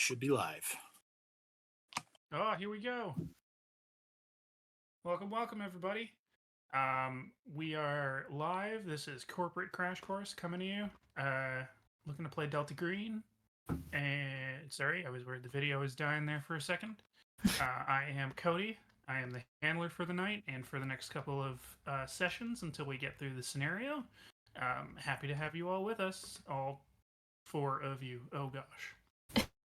should be live. Oh, here we go. Welcome, everybody. We are live. This is Corporate Crash Course coming to you. Looking to play Delta Green. And sorry, I was worried the video was dying there for a second. I am Cody. I am the handler for the night and for the next couple of sessions until we get through the scenario. Happy to have you all with us, all 4 of you. Oh gosh.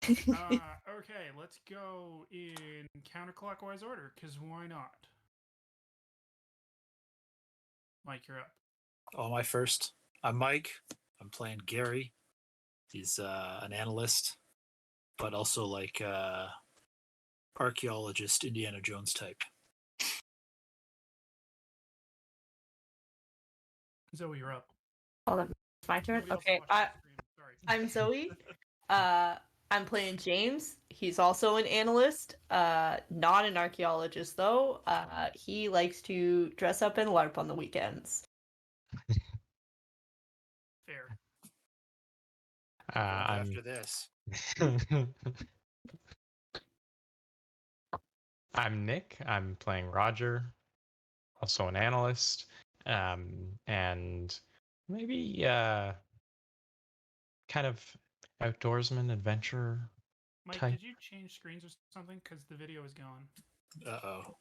Okay, let's go in counterclockwise order, because why not? Mike, you're up. Oh, my first. I'm Mike. I'm playing Gary. He's an analyst, but also like archaeologist, Indiana Jones type. Zoe, you're up. Oh, that's my turn? Nobody else Okay, watched the stream, sorry. I'm Zoe. I'm playing James. He's also an analyst, not an archaeologist though. He likes to dress up and LARP on the weekends. Fair. After this. I'm Nick. I'm playing Roger, also an analyst, and maybe kind of outdoorsman, adventurer Mike, type. did you change screens or something? Because the video is gone. Uh-oh.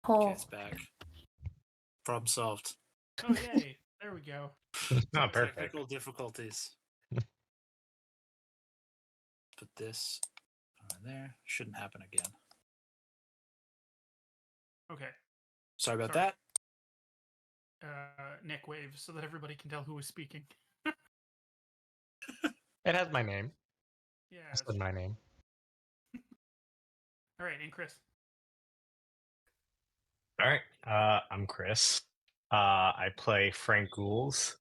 Oh, Okay, it's back. Problem solved. Oh, yay. There we go. Not perfect. Technical difficulties. Put this on there. Shouldn't happen again. Okay. Sorry about Sorry. that. Nick wave so that everybody can tell who is speaking. It has my name. Yeah. I said my name. All right, and Chris. All right, I'm Chris. I play Frank Ghouls,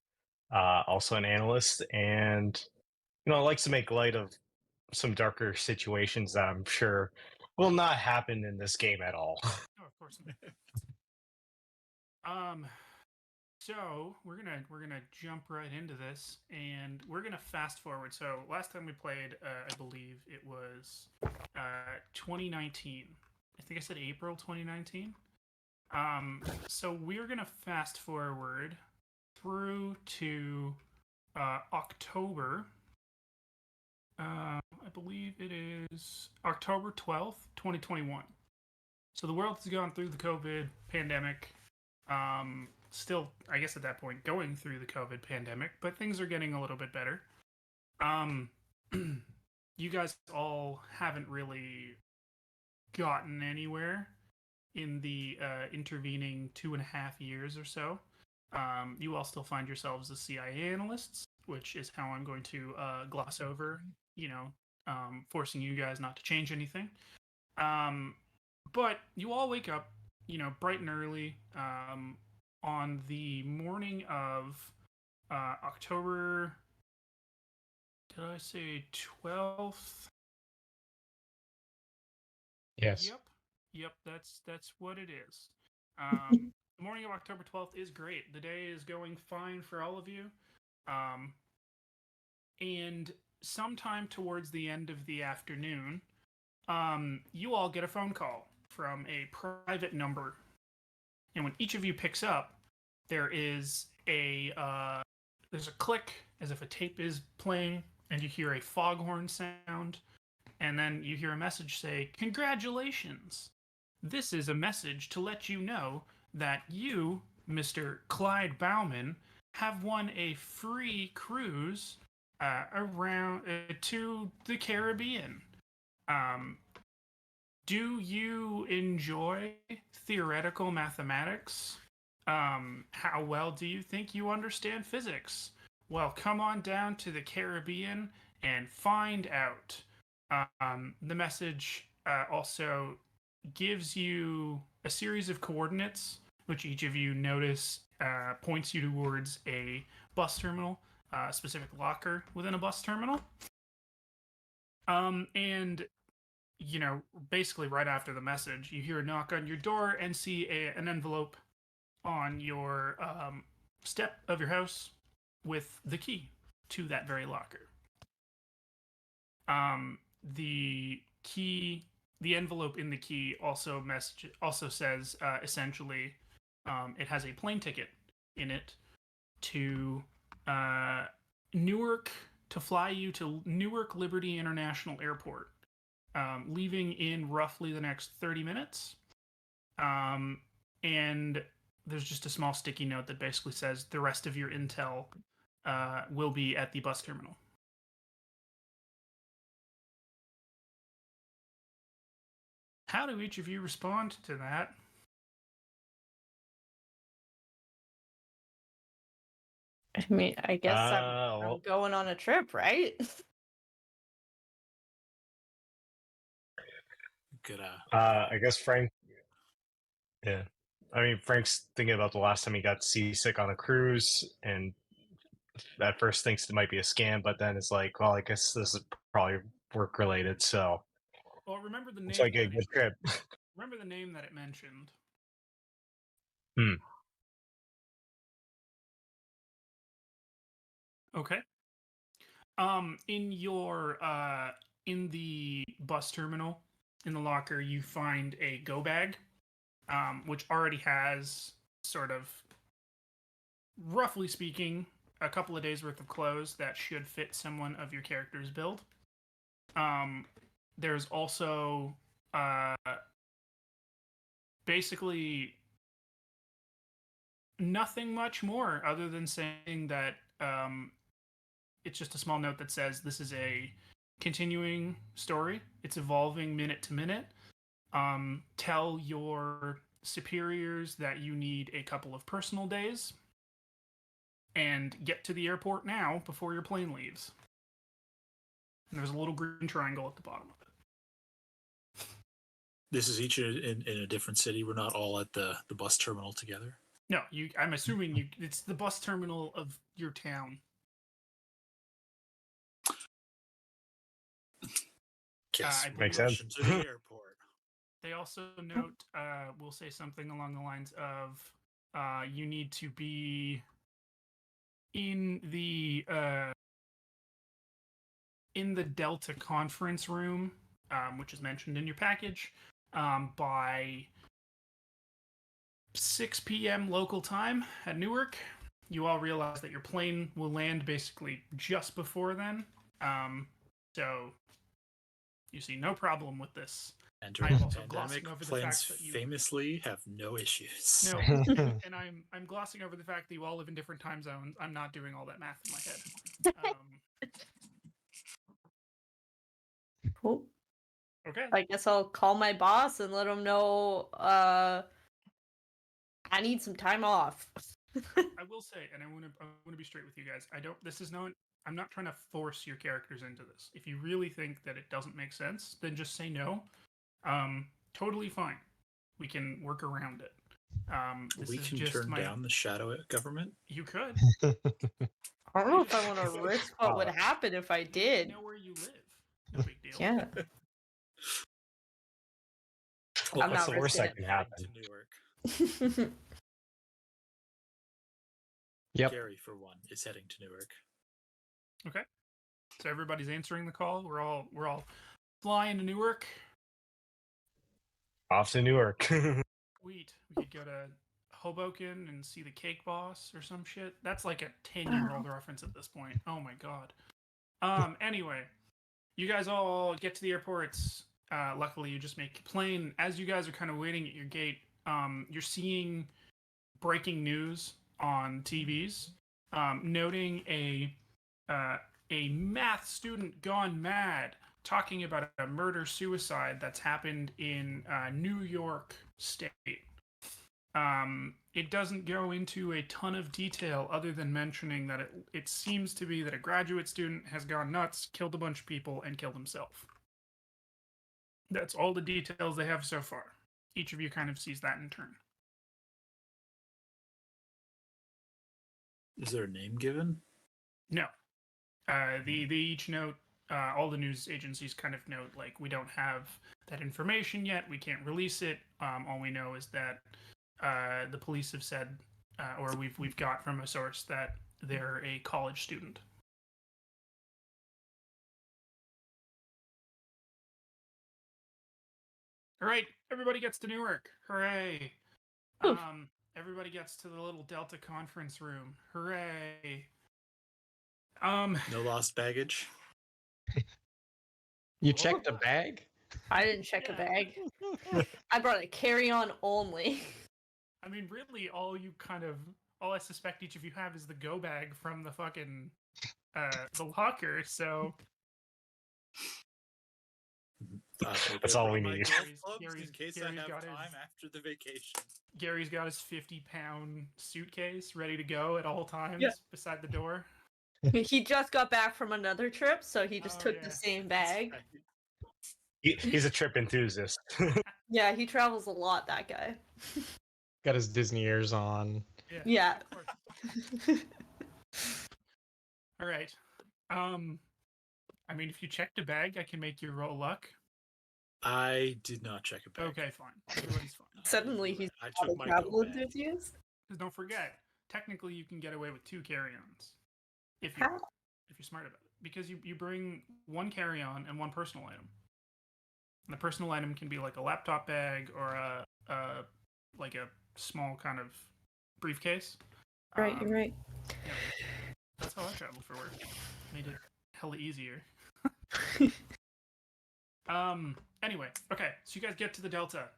also an analyst, and likes to make light of some darker situations that I'm sure will not happen in this game at all. Oh, of course not. So we're gonna jump right into this, and we're gonna fast forward. So last time we played, I believe it was 2019. I think I said April 2019. So we're gonna fast forward through to October. I believe it is October 12th, 2021. So the world has gone through the COVID pandemic. Still, I guess at that point, going through the COVID pandemic, but things are getting a little bit better. You guys all haven't really gotten anywhere in the intervening 2.5 years or so. You all still find yourselves as CIA analysts, which is how I'm going to gloss over, forcing you guys not to change anything. But you all wake up, bright and early, on the morning of October, did I say 12th? Yes. Yep, that's what it is. The morning of October 12th is great. The day is going fine for all of you. And sometime towards the end of the afternoon, you all get a phone call from a private number. And when each of you picks up, there is there's a click as if a tape is playing, and you hear a foghorn sound, and then you hear a message say, "Congratulations! This is a message to let you know that you, Mr. Clyde Bauman, have won a free cruise around to the Caribbean. Do you enjoy theoretical mathematics? How well do you think you understand physics? Well, come on down to the Caribbean and find out." The message also gives you a series of coordinates, which each of you notice points you towards a bus terminal, a specific locker within a bus terminal. And basically right after the message, you hear a knock on your door and see an envelope on your step of your house with the key to that very locker. The key, the envelope in the key also says essentially, it has a plane ticket in it to Newark, to fly you to Newark Liberty International Airport, leaving in roughly the next 30 minutes. And there's just a small sticky note that basically says the rest of your intel will be at the bus terminal. How do each of you respond to that? I mean, I guess I'm well, going on a trip, right? Good. I guess Frank. Yeah, I mean Frank's thinking about the last time he got seasick on a cruise, and at first thinks it might be a scam, but then it's like, well, I guess this is probably work related. So Well, remember the name. it's like a good trip. Remember the name that it mentioned. Hmm. Okay. In your in the bus terminal, in the locker, you find a go bag, which already has sort of, roughly speaking, a couple of days worth of clothes that should fit someone of your character's build. There's also basically nothing much more other than saying that it's just a small note that says this is a continuing story. It's evolving minute to minute. Tell your superiors that you need a couple of personal days and get to the airport now before your plane leaves. And there's a little green triangle at the bottom of it. This is each in a different city. We're not all at the bus terminal together. No, I'm assuming it's the bus terminal of your town. Guess I we Makes rush sense. into the airport. They also note, will say something along the lines of, you need to be in the Delta conference room, which is mentioned in your package, by 6 p.m. local time at Newark. You all realize that your plane will land basically just before then. So you see no problem with this. And I during am the also pandemic, glossing over the planes fact that you famously have no issues. no, and I'm glossing over the fact that you all live in different time zones. I'm not doing all that math in my head. Cool. Okay. I guess I'll call my boss and let him know I need some time off. I will say, and I want to be straight with you guys. I'm not trying to force your characters into this. If you really think that it doesn't make sense, then just say no. Totally fine. We can work around it. We can turn down the shadow government. You could. I don't know if I want to risk what would happen if I did. You know where you live. No big deal. Yeah. Well, I'm what's not the worst that risking can happen? To Newark. Yep. Gary, for one, is heading to Newark. Okay. So everybody's answering the call. We're all flying to Newark. Off to Newark. Sweet. We could go to Hoboken and see the Cake Boss or some shit. That's like a 10-year-old reference at this point. Oh my god. Anyway, you guys all get to the airports. Luckily, you just make a plane. As you guys are kind of waiting at your gate, you're seeing breaking news on TVs, noting a math student gone mad, talking about a murder-suicide that's happened in New York State. It doesn't go into a ton of detail other than mentioning that it seems to be that a graduate student has gone nuts, killed a bunch of people, and killed himself. That's all the details they have so far. Each of you kind of sees that in turn. Is there a name given? No. They each note, all the news agencies kind of note, like, we don't have that information yet, we can't release it. All we know is that the police have said, or we've got from a source that they're a college student. All right, everybody gets to Newark. Hooray! Oof. Everybody gets to the little Delta conference room. Hooray! No lost baggage. You checked a bag? I didn't check a Yeah. bag. I brought a carry-on only. I mean, really, all I suspect each of you have is the go bag from the fucking the locker. So That's all we need. Gary's In case I Gary's have got time his- after the vacation. Gary's got his 50-pound suitcase ready to go at all times Yeah. beside the door. He just got back from another trip, so he just Oh, took yeah. the same bag. Right. He's a trip enthusiast. Yeah, he travels a lot, that guy. Got his Disney ears on. Yeah. Of course. All right. I mean, if you checked a bag, I can make you roll luck. I did not check a bag. Okay, fine. Everybody's fine. Suddenly he's I not a took my travel go bag. enthusiast. Because don't forget, technically you can get away with 2 carry-ons if How? you're smart about it. Because you bring 1 carry-on and 1 personal item. And the personal item can be like a laptop bag or a like a small kind of briefcase. Right, you're right. Yeah, that's how I traveled for work. Made it hella easier. Anyway, okay. So you guys get to the Delta.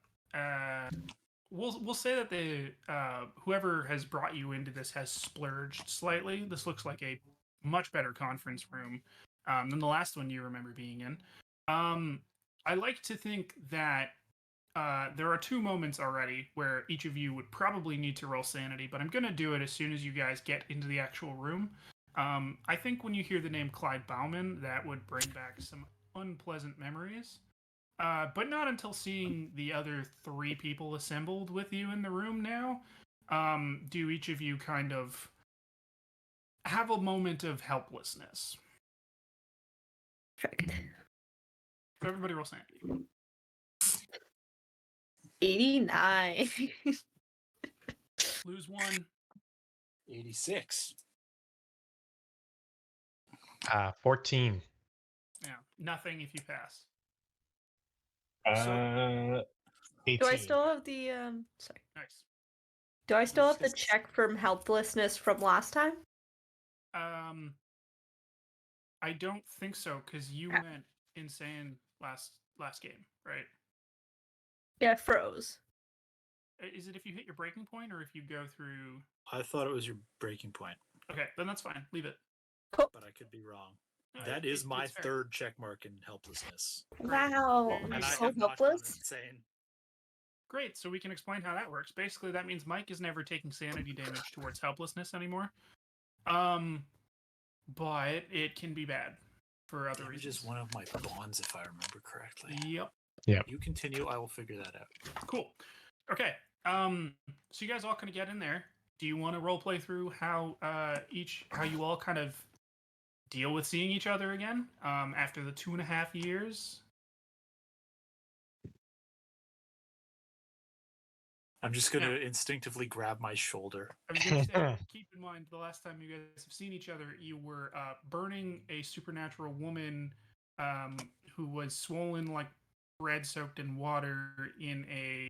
We'll say that the whoever has brought you into this has splurged slightly. This looks like a much better conference room than the last one you remember being in. I like to think that there are 2 moments already where each of you would probably need to roll sanity, but I'm going to do it as soon as you guys get into the actual room. I think when you hear the name Clyde Bauman, that would bring back some unpleasant memories. But not until seeing the other 3 people assembled with you in the room now, do each of you kind of have a moment of helplessness. Perfect. So everybody roll sanity. 89. Lose 1. 86. 14. Yeah, nothing if you pass. 18. Do I still have the sorry. Nice. Do I still have the Just- check from helplessness from last time? I don't think so because you Ah. went insane last game, right? Yeah, it froze. Is it if you hit your breaking point or if you go through? I thought it was your breaking point, Okay, then that's fine. Leave it. but I could be wrong. No, That it- is my it's fair. 3rd check mark in helplessness. Wow, And I'm And I so have not gone helpless. insane. Great. So we can explain how that works. Basically, that means Mike is never taking sanity damage towards helplessness anymore. But it can be bad for other Damage reasons. is one of my bonds, if I remember correctly. Yep. You continue. I will figure that out. Cool. Okay. So you guys all kind of get in there. Do you want to role play through how you all kind of deal with seeing each other again after the 2.5 years? I'm just going to instinctively grab my shoulder. I was going to say, keep in mind the last time you guys have seen each other, you were burning a supernatural woman who was swollen like bread soaked in water in a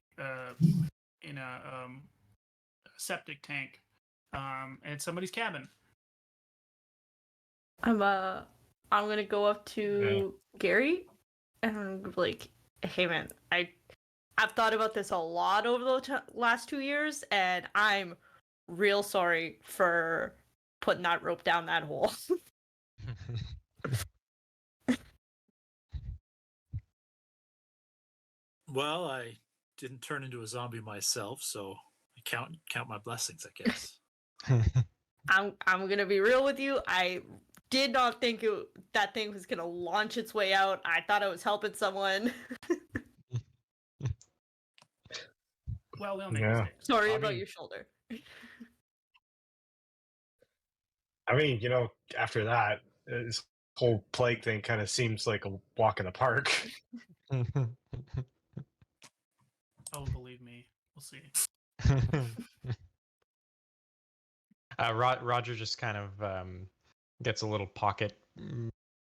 septic tank at somebody's cabin. I'm gonna go up to Gary and I'm gonna be like, hey man, I've thought about this a lot over the last 2 years, and I'm real sorry for putting that rope down that hole. Well, I didn't turn into a zombie myself, so I count my blessings, I guess. I'm gonna be real with you. I did not think that thing was gonna launch its way out. I thought I was helping someone. Well, they'll make Yeah. mistakes. Sorry I about mean- your shoulder. I mean, after that, this whole plague thing kind of seems like a walk in the park. Oh, believe me, we'll see. Roger just kind of gets a little pocket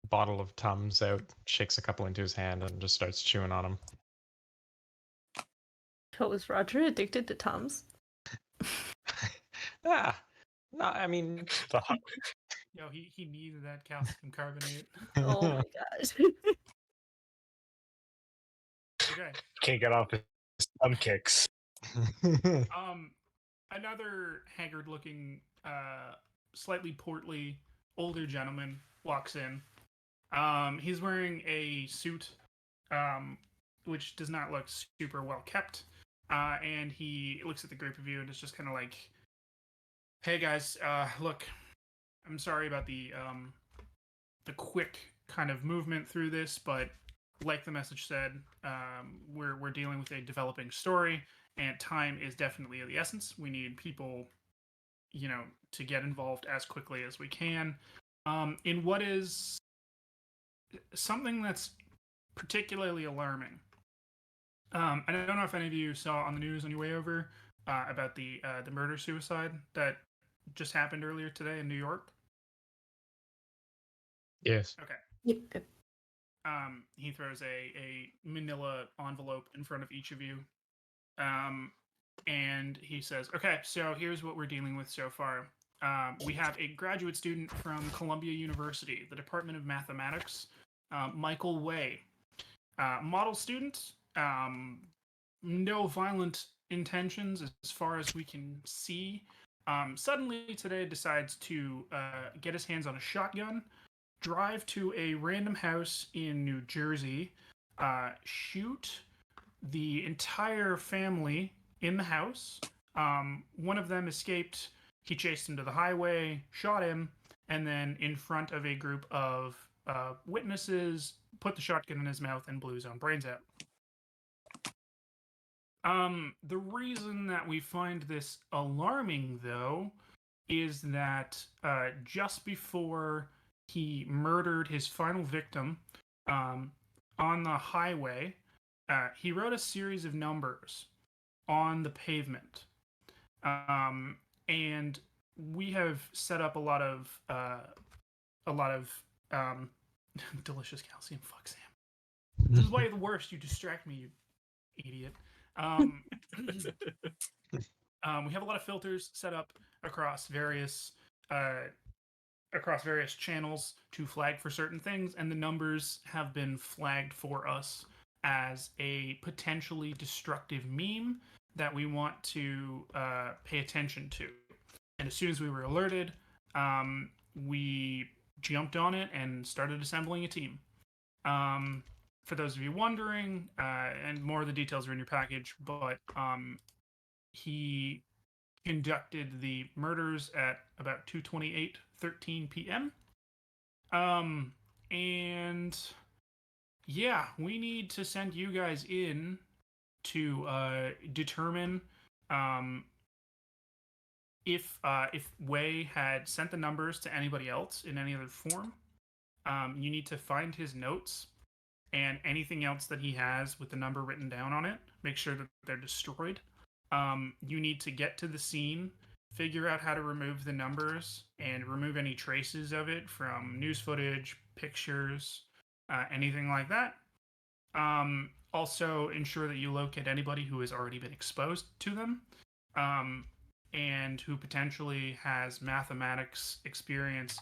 bottle of Tums out, shakes a couple into his hand, and just starts chewing on them. So was Roger addicted to Tums? Ah, no, I mean, The hot- Yo, he needed that calcium carbonate. Oh my gosh. Okay. Can't get off his thumb kicks. Another haggard-looking, slightly portly, older gentleman walks in. He's wearing a suit, which does not look super well kept. And he looks at the group of you and is just kind of like, "Hey guys, look, I'm sorry about the quick kind of movement through this, but like the message said, we're dealing with a developing story, and time is definitely of the essence. We need people, to get involved as quickly as we can in what is something that's particularly alarming. I don't know if any of you saw on the news on your way over about the murder suicide that just happened earlier today in New York. yes. Okay. Yep. He throws a manila envelope in front of each of you. And he says, "Okay, so here's what we're dealing with so far. We have a graduate student from Columbia University, the Department of Mathematics, Michael Way. Model student, no violent intentions as far as we can see. Suddenly today decides to get his hands on a shotgun, drive to a random house in New Jersey, shoot the entire family in the house. One of them escaped. He chased him to the highway, shot him, and then in front of a group of witnesses, put the shotgun in his mouth and blew his own brains out." The reason that we find this alarming, though, is that just before he murdered his final victim on the highway, he wrote a series of numbers on the pavement. And we have set up a lot of delicious calcium. Fuck, Sam. This is why you're the worst. You distract me, you idiot. We have a lot of filters set up across various channels to flag for certain things, and the numbers have been flagged for us as a potentially destructive meme that we want to pay attention to. And as soon as we were alerted, we jumped on it and started assembling a team. For those of you wondering, and more of the details are in your package, but he conducted the murders at about 2:28:13 p.m. And yeah, we need to send you guys in to determine if Wei had sent the numbers to anybody else in any other form. You need to find his notes and anything else that he has with the number written down on it. Make sure that they're destroyed. You need to get to the scene, figure out how to remove the numbers, and remove any traces of it from news footage, pictures, anything like that. Also, ensure that you locate anybody who has already been exposed to them, and who potentially has mathematics experience.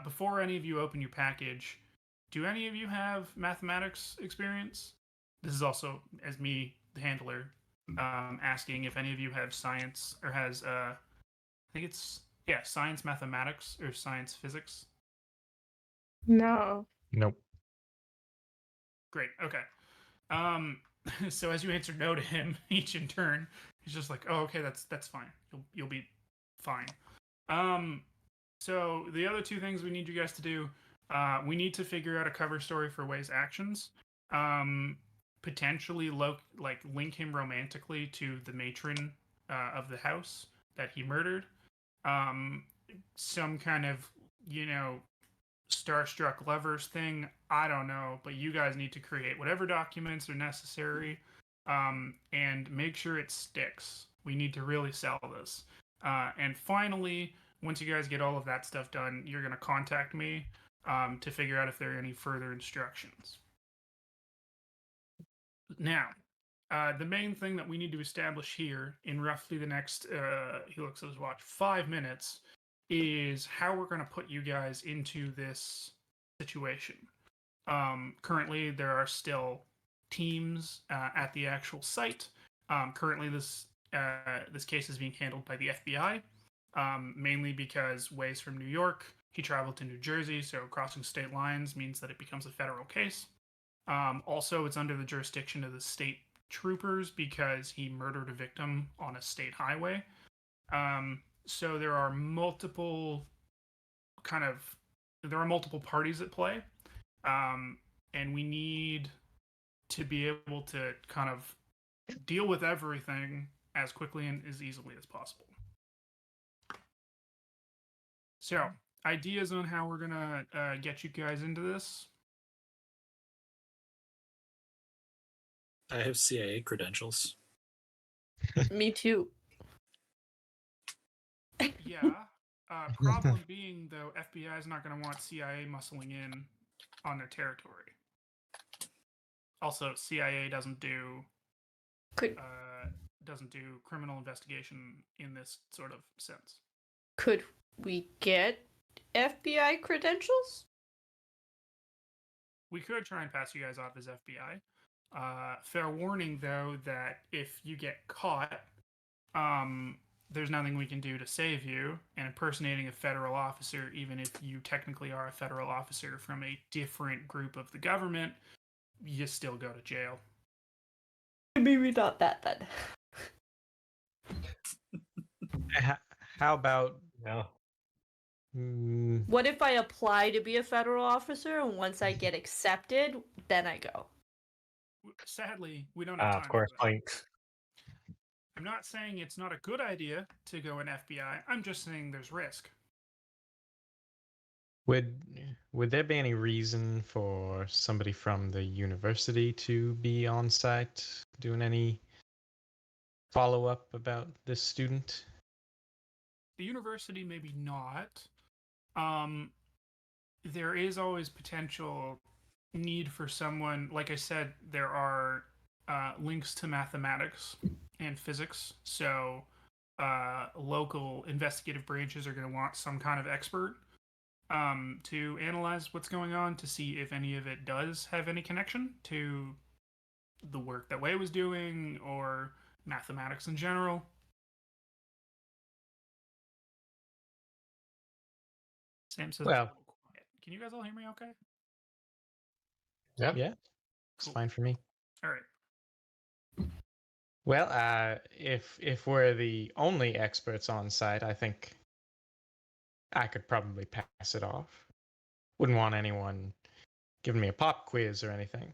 Before any of you open your package, do any of you have mathematics experience? This is also as me, the handler, asking if any of you have science or has, I think it's, science mathematics or science physics. No. Nope. Great. Okay. So as you answer no to him, each in turn, he's just like, "Oh, okay, that's fine. You'll be fine." So the other two things we need you guys to do, we need to figure out a cover story for Wei's actions. Potentially link him romantically to the matron of the house that he murdered. Some kind of, starstruck lovers thing. I don't know, but you guys need to create whatever documents are necessary, and make sure it sticks. We need to really sell this. And finally, once you guys get all of that stuff done, you're going to contact me to figure out if there are any further instructions. Now, The main thing that we need to establish here in roughly the next, he looks at his watch, 5 minutes, is how we're going to put you guys into this situation. Currently, there are still teams at the actual site. Currently, this case is being handled by the FBI, mainly because Way's from New York. He traveled to New Jersey, so crossing state lines means that it becomes a federal case. Also, it's under the jurisdiction of the state troopers because he murdered a victim on a state highway. So there are multiple parties at play, and we need to be able to kind of deal with everything as quickly and as easily as possible. So, ideas on how we're gonna get you guys into this? I have CIA credentials. Me too. Yeah. Problem being, though, FBI is not going to want CIA muscling in on their territory. Also, CIA doesn't do Could criminal investigation in this sort of sense. could we get FBI credentials? We could try and pass you guys off as FBI. Fair warning, though, that if you get caught, there's nothing we can do to save you. And impersonating a federal officer, even if you technically are a federal officer from a different group of the government, you still go to jail. Maybe not that then. How about No. What if I apply to be a federal officer and once I get accepted, then I go? Sadly, we don't have time. Of course, for that. like I'm not saying it's not a good idea to go in FBI. I'm just saying there's risk. would there be any reason for somebody from the university to be on site doing any follow up about this student? The university, maybe not. There is always potential need for someone. Like I said, there are links to mathematics and physics, so local investigative branches are going to want some kind of expert to analyze what's going on to see if any of it does have any connection to the work that Wei was doing or mathematics in general. Sam says, Well- quiet. Can you guys all hear me okay? yeah. Yeah, it's Cool. fine for me. All right. Well, if we're the only experts on site, I think I could probably pass it off. Wouldn't want anyone giving me a pop quiz or anything.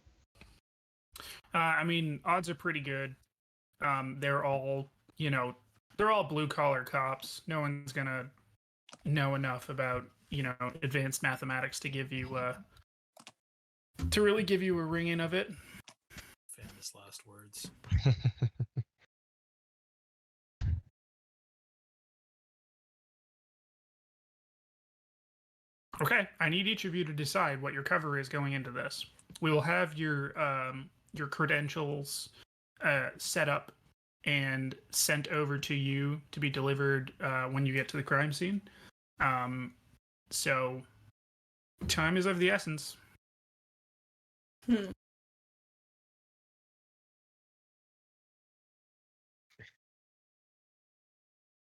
I mean, odds are pretty good. They're all, they're all blue collar cops. No one's gonna know enough about, advanced mathematics to give you to really give you a ringing of it. Famous last words. Okay, I need each of you to decide what your cover is going into this. We will have your credentials set up and sent over to you to be delivered when you get to the crime scene. So time is of the essence.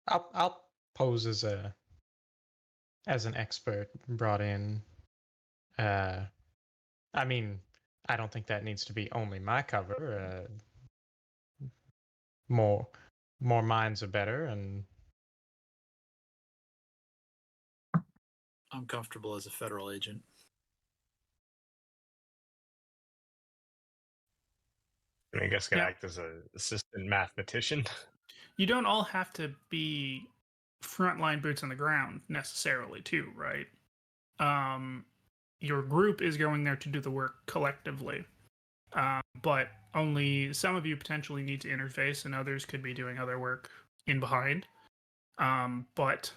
I'll pose as an expert brought in. I mean, I don't think that needs to be only my cover. More minds are better, and I'm comfortable as a federal agent. I guess could Yeah. act as an assistant mathematician. You don't all have to be frontline boots on the ground necessarily, too, right? Your group is going there to do the work collectively, but only some of you potentially need to interface, and others could be doing other work in behind. But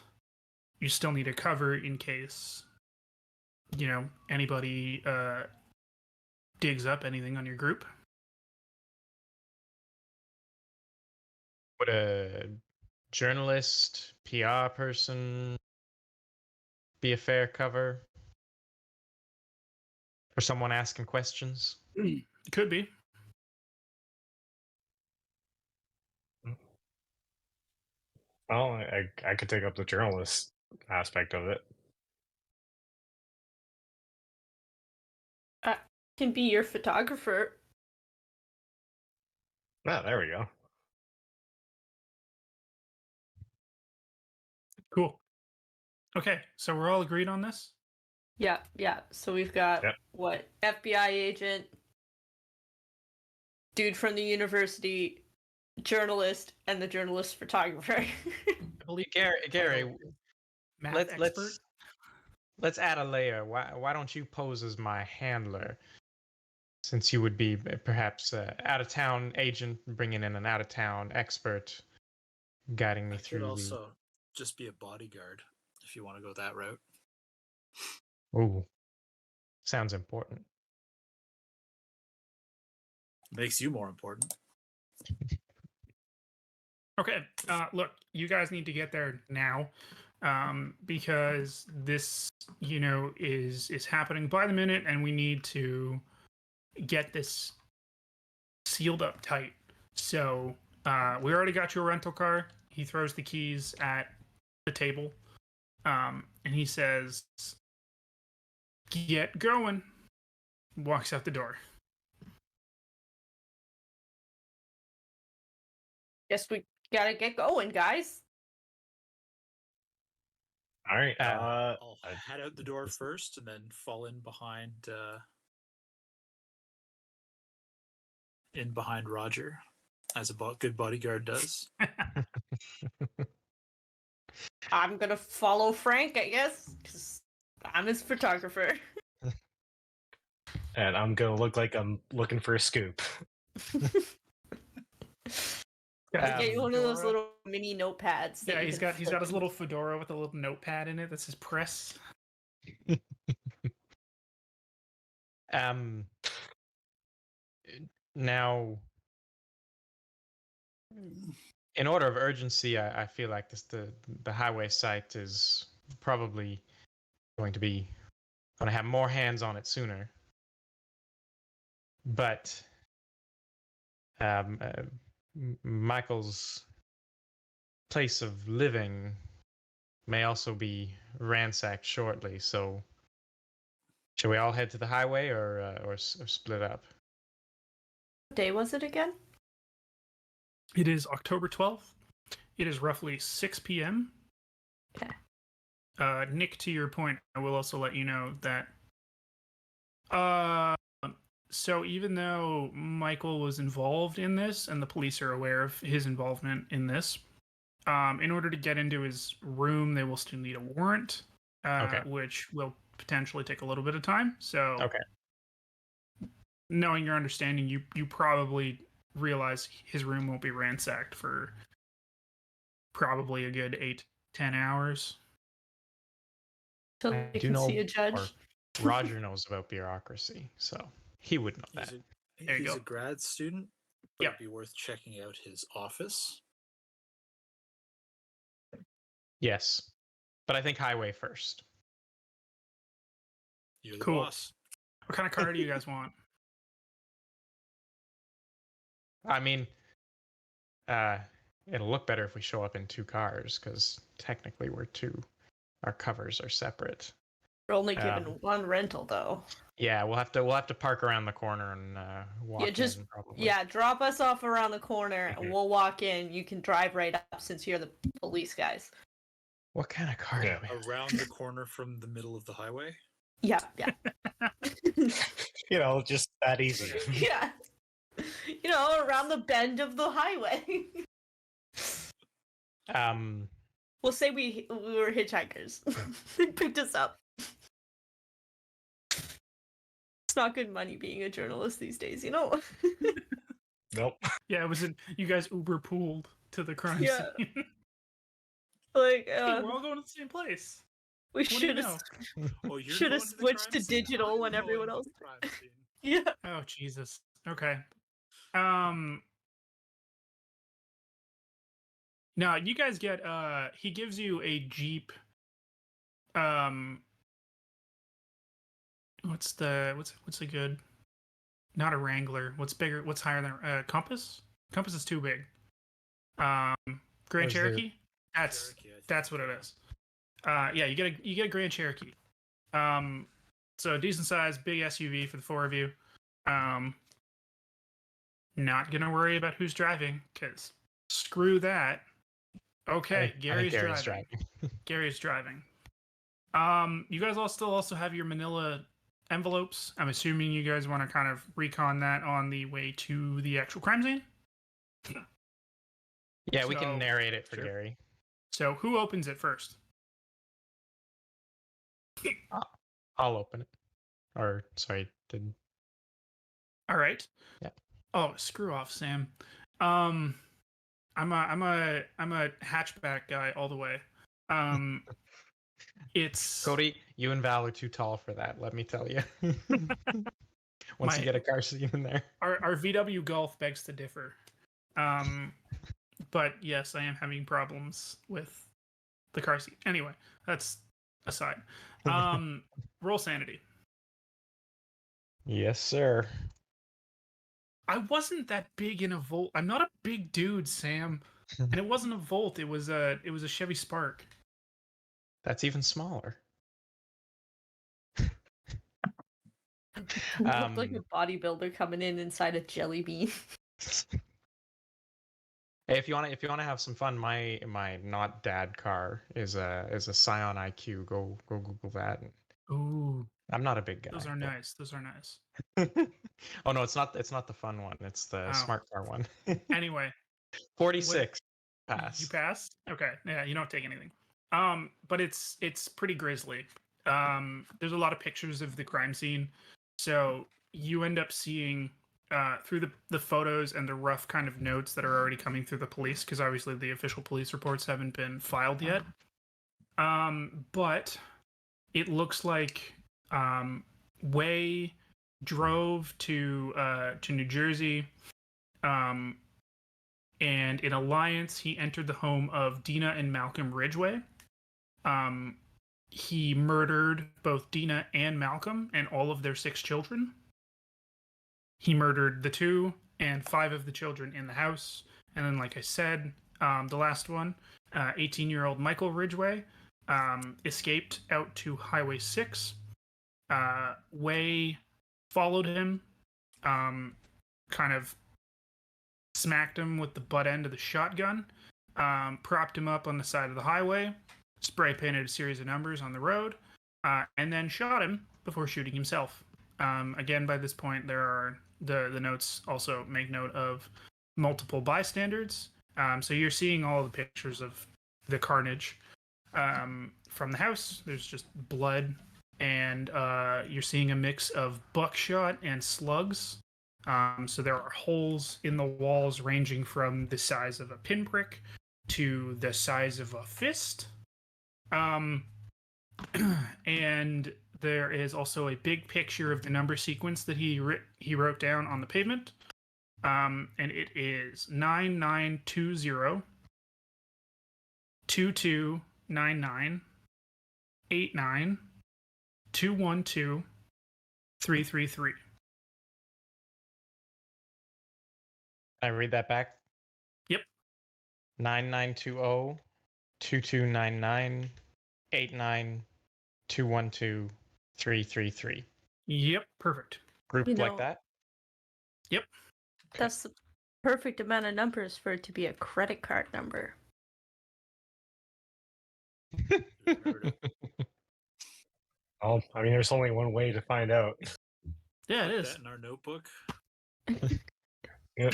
you still need a cover in case, anybody digs up anything on your group. Would a journalist, PR person be a fair cover for someone asking questions? Could be. Well, I could take up the journalist aspect of it. Can be your photographer. Ah, there we go. Cool. Okay, so we're all agreed on this? Yeah, yeah. So we've got Yep. what? FBI agent, dude from the university, journalist, and the journalist photographer. I believe Gary, math let's expert. let's add a layer. Why don't you pose as my handler, since you would be perhaps out of town agent bringing in an out of town expert, guiding me I could through also just be a bodyguard if you want to go that route. the. Ooh, sounds important. Makes you more important. Okay, look, you guys need to get there now, because this, is happening by the minute, and we need to get this sealed up tight. So, we already got you a rental car. He throws the keys at the table, and he says, "Get going." Walks out the door. Guess we gotta get going, guys. All right. I'll head out the door first and then fall in behind Roger, as a good bodyguard does. I'm gonna follow Frank, I guess, because I'm his photographer. and I'm gonna look like I'm looking for a scoop. Get you one of those Fedora. little mini notepads. that Yeah, you he's can got his flip. little fedora with a little notepad in it. That's his press. Now, in order of urgency, I feel like the highway site is probably going to have more hands on it sooner. But Michael's place of living may also be ransacked shortly. So, shall we all head to the highway or split up? What day was it again? It is October 12th. It is roughly 6 p.m. Okay. Nick, to your point, I will also let you know that. So even though Michael was involved in this, and the police are aware of his involvement in this, in order to get into his room, they will still need a warrant, Okay. which will potentially take a little bit of time. So, Okay. knowing your understanding, you probably realize his room won't be ransacked for probably a good 8-10 hours. So I you do can know, see a judge. or Roger knows about bureaucracy, so he would know that. There you He's go. a grad student, but Yep. it'd be worth checking out his office. Yes, but I think highway first. You're the Cool. boss. What kind of car do you guys want? I mean, it'll look better if we show up in two cars because technically we're two. Our covers are separate. We're only given Um, one rental, though. Yeah, we'll have to park around the corner and walk just- in. Probably. Yeah, drop us off around the corner, Mhm. and we'll walk in. You can drive right up since you're the police guys. What kind of car Yeah. do we have? Around the corner from the middle of the highway. Yeah, yeah, Just that easy. yeah. Around the bend of the highway. We'll say we were hitchhikers. They picked us up. It's not good money being a journalist these days, Nope. Yeah, it was you guys Uber pooled to the crime Yeah. scene. Like, Hey, we're all going to the same place. we do you should have. know? Oh, you're Should've going to the switched crime to scene? digital I'm when going everyone to else- the crime scene. Yeah. Oh Jesus. Okay. No, you guys get he gives you a Jeep what's a good, not a Wrangler. What's bigger? What's higher than Compass? Compass is too big. Grand is there? Cherokee? That's Cherokee, I think. that's what it is. Yeah, you get a Grand Cherokee. So decent size, big SUV for the four of you. Not gonna worry about who's driving, because screw that. Okay, I think Gary's Gary's driving. Gary's driving. You guys all still also have your Manila envelopes. I'm assuming you guys want to kind of recon that on the way to the actual crime scene. Yeah, we So- can narrate it for sure. Gary. So who opens it first? I'll open it. Or sorry, did All right. Yeah. Oh, screw off, Sam. I'm a hatchback guy all the way. It's Cody, you and Val are too tall for that, let me tell you. Once you My- get a car seat in there. our VW Golf begs to differ. But yes, I am having problems with the car seat. Anyway, that's aside. Roll sanity. Yes, sir. I wasn't that big in a Volt. I'm not a big dude, Sam. And it wasn't a Volt. It was a Chevy Spark. That's even smaller. You look like a bodybuilder coming in inside a jelly bean. Hey, if you wanna have some fun, my not dad car is a Scion IQ. Go Google that. Ooh, I'm not a big guy. those are but- nice. Those are nice. Oh no, it's not the fun one. It's the Oh. smart car one. Anyway, 46 you pass. pass. Okay, yeah, you don't take anything. But it's pretty grisly. There's a lot of pictures of the crime scene, so you end up seeing through the photos and the rough kind of notes that are already coming through the police, because obviously the official police reports haven't been filed yet. But it looks like Way drove to New Jersey, and in Alliance he entered the home of Dina and Malcolm Ridgway. He murdered both Dina and Malcolm and all of their 6 children. He murdered the 2 and 5 of the children in the house. And then, like I said, the last one, 18-year-old Michael Ridgway, escaped out to Highway 6. Way followed him, kind of smacked him with the butt end of the shotgun, propped him up on the side of the highway, spray painted a series of numbers on the road, and then shot him before shooting himself. Again, by this point, there are the notes also make note of multiple bystanders. So you're seeing all the pictures of the carnage from the house. There's just blood, and you're seeing a mix of buckshot and slugs. So there are holes in the walls ranging from the size of a pinprick to the size of a fist. And there is also a big picture of the number sequence that he wrote down on the pavement. And it is 9920 2299 89 212 333. Can I read that back? Yep. 9920 2299 89 212 333. Yep, perfect. Grouped You like know- that? Yep. That's the perfect amount of numbers for it to be a credit card number. Oh, I mean, there's only one way to find out. Yeah, it Put is. that in our notebook. Yep.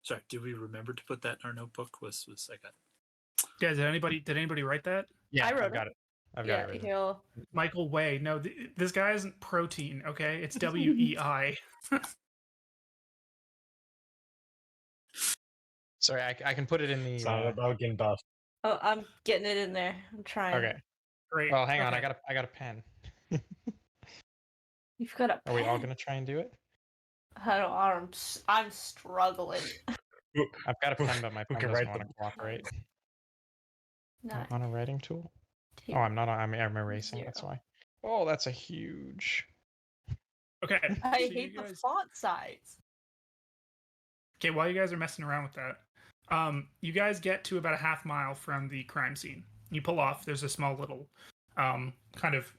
Sorry, did we remember to put that in our notebook? Was I got Yeah, did anybody write that? Yeah, I wrote I've got it. I've got Yeah, it. written. he'll. Michael Way. No, this guy isn't protein, okay? It's WEI. Sorry, I can put it in It's the. not about getting buff. Oh, I'm getting it in there. I'm trying. Okay. Great. Well, hang on. Okay. I got a pen. You've got a Are we all pen. gonna try and do it? I don't. I'm struggling. I've got a pen, but my Who pen can doesn't write want to the- cooperate. Nine, On a writing tool? two, Oh, I'm not. I'm erasing. That's 0. why. Oh, that's a huge. Okay. I so you hate the guys- font size. Okay, while you guys are messing around with that, you guys get to about a half mile from the crime scene. You pull off. There's a small little, kind of,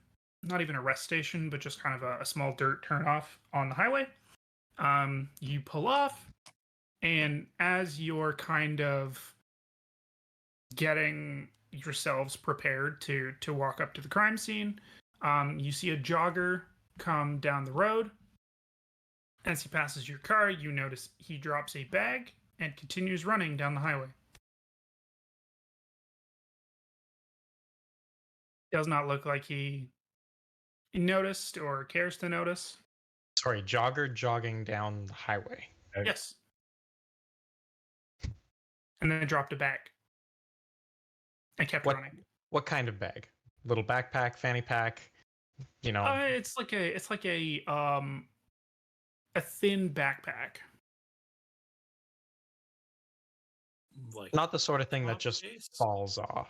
not even a rest station, but just kind of a small dirt turnoff on the highway. You pull off, and as you're kind of getting yourselves prepared to walk up to the crime scene, you see a jogger come down the road. As he passes your car, you notice he drops a bag and continues running down the highway. Does not look like he noticed or cares to notice. Sorry, jogger jogging down the highway. Yes. And then dropped a bag and kept What? running. What kind of bag? Little backpack, fanny pack. You know, It's like a thin backpack. Like not the sort of thing that top just case? falls off.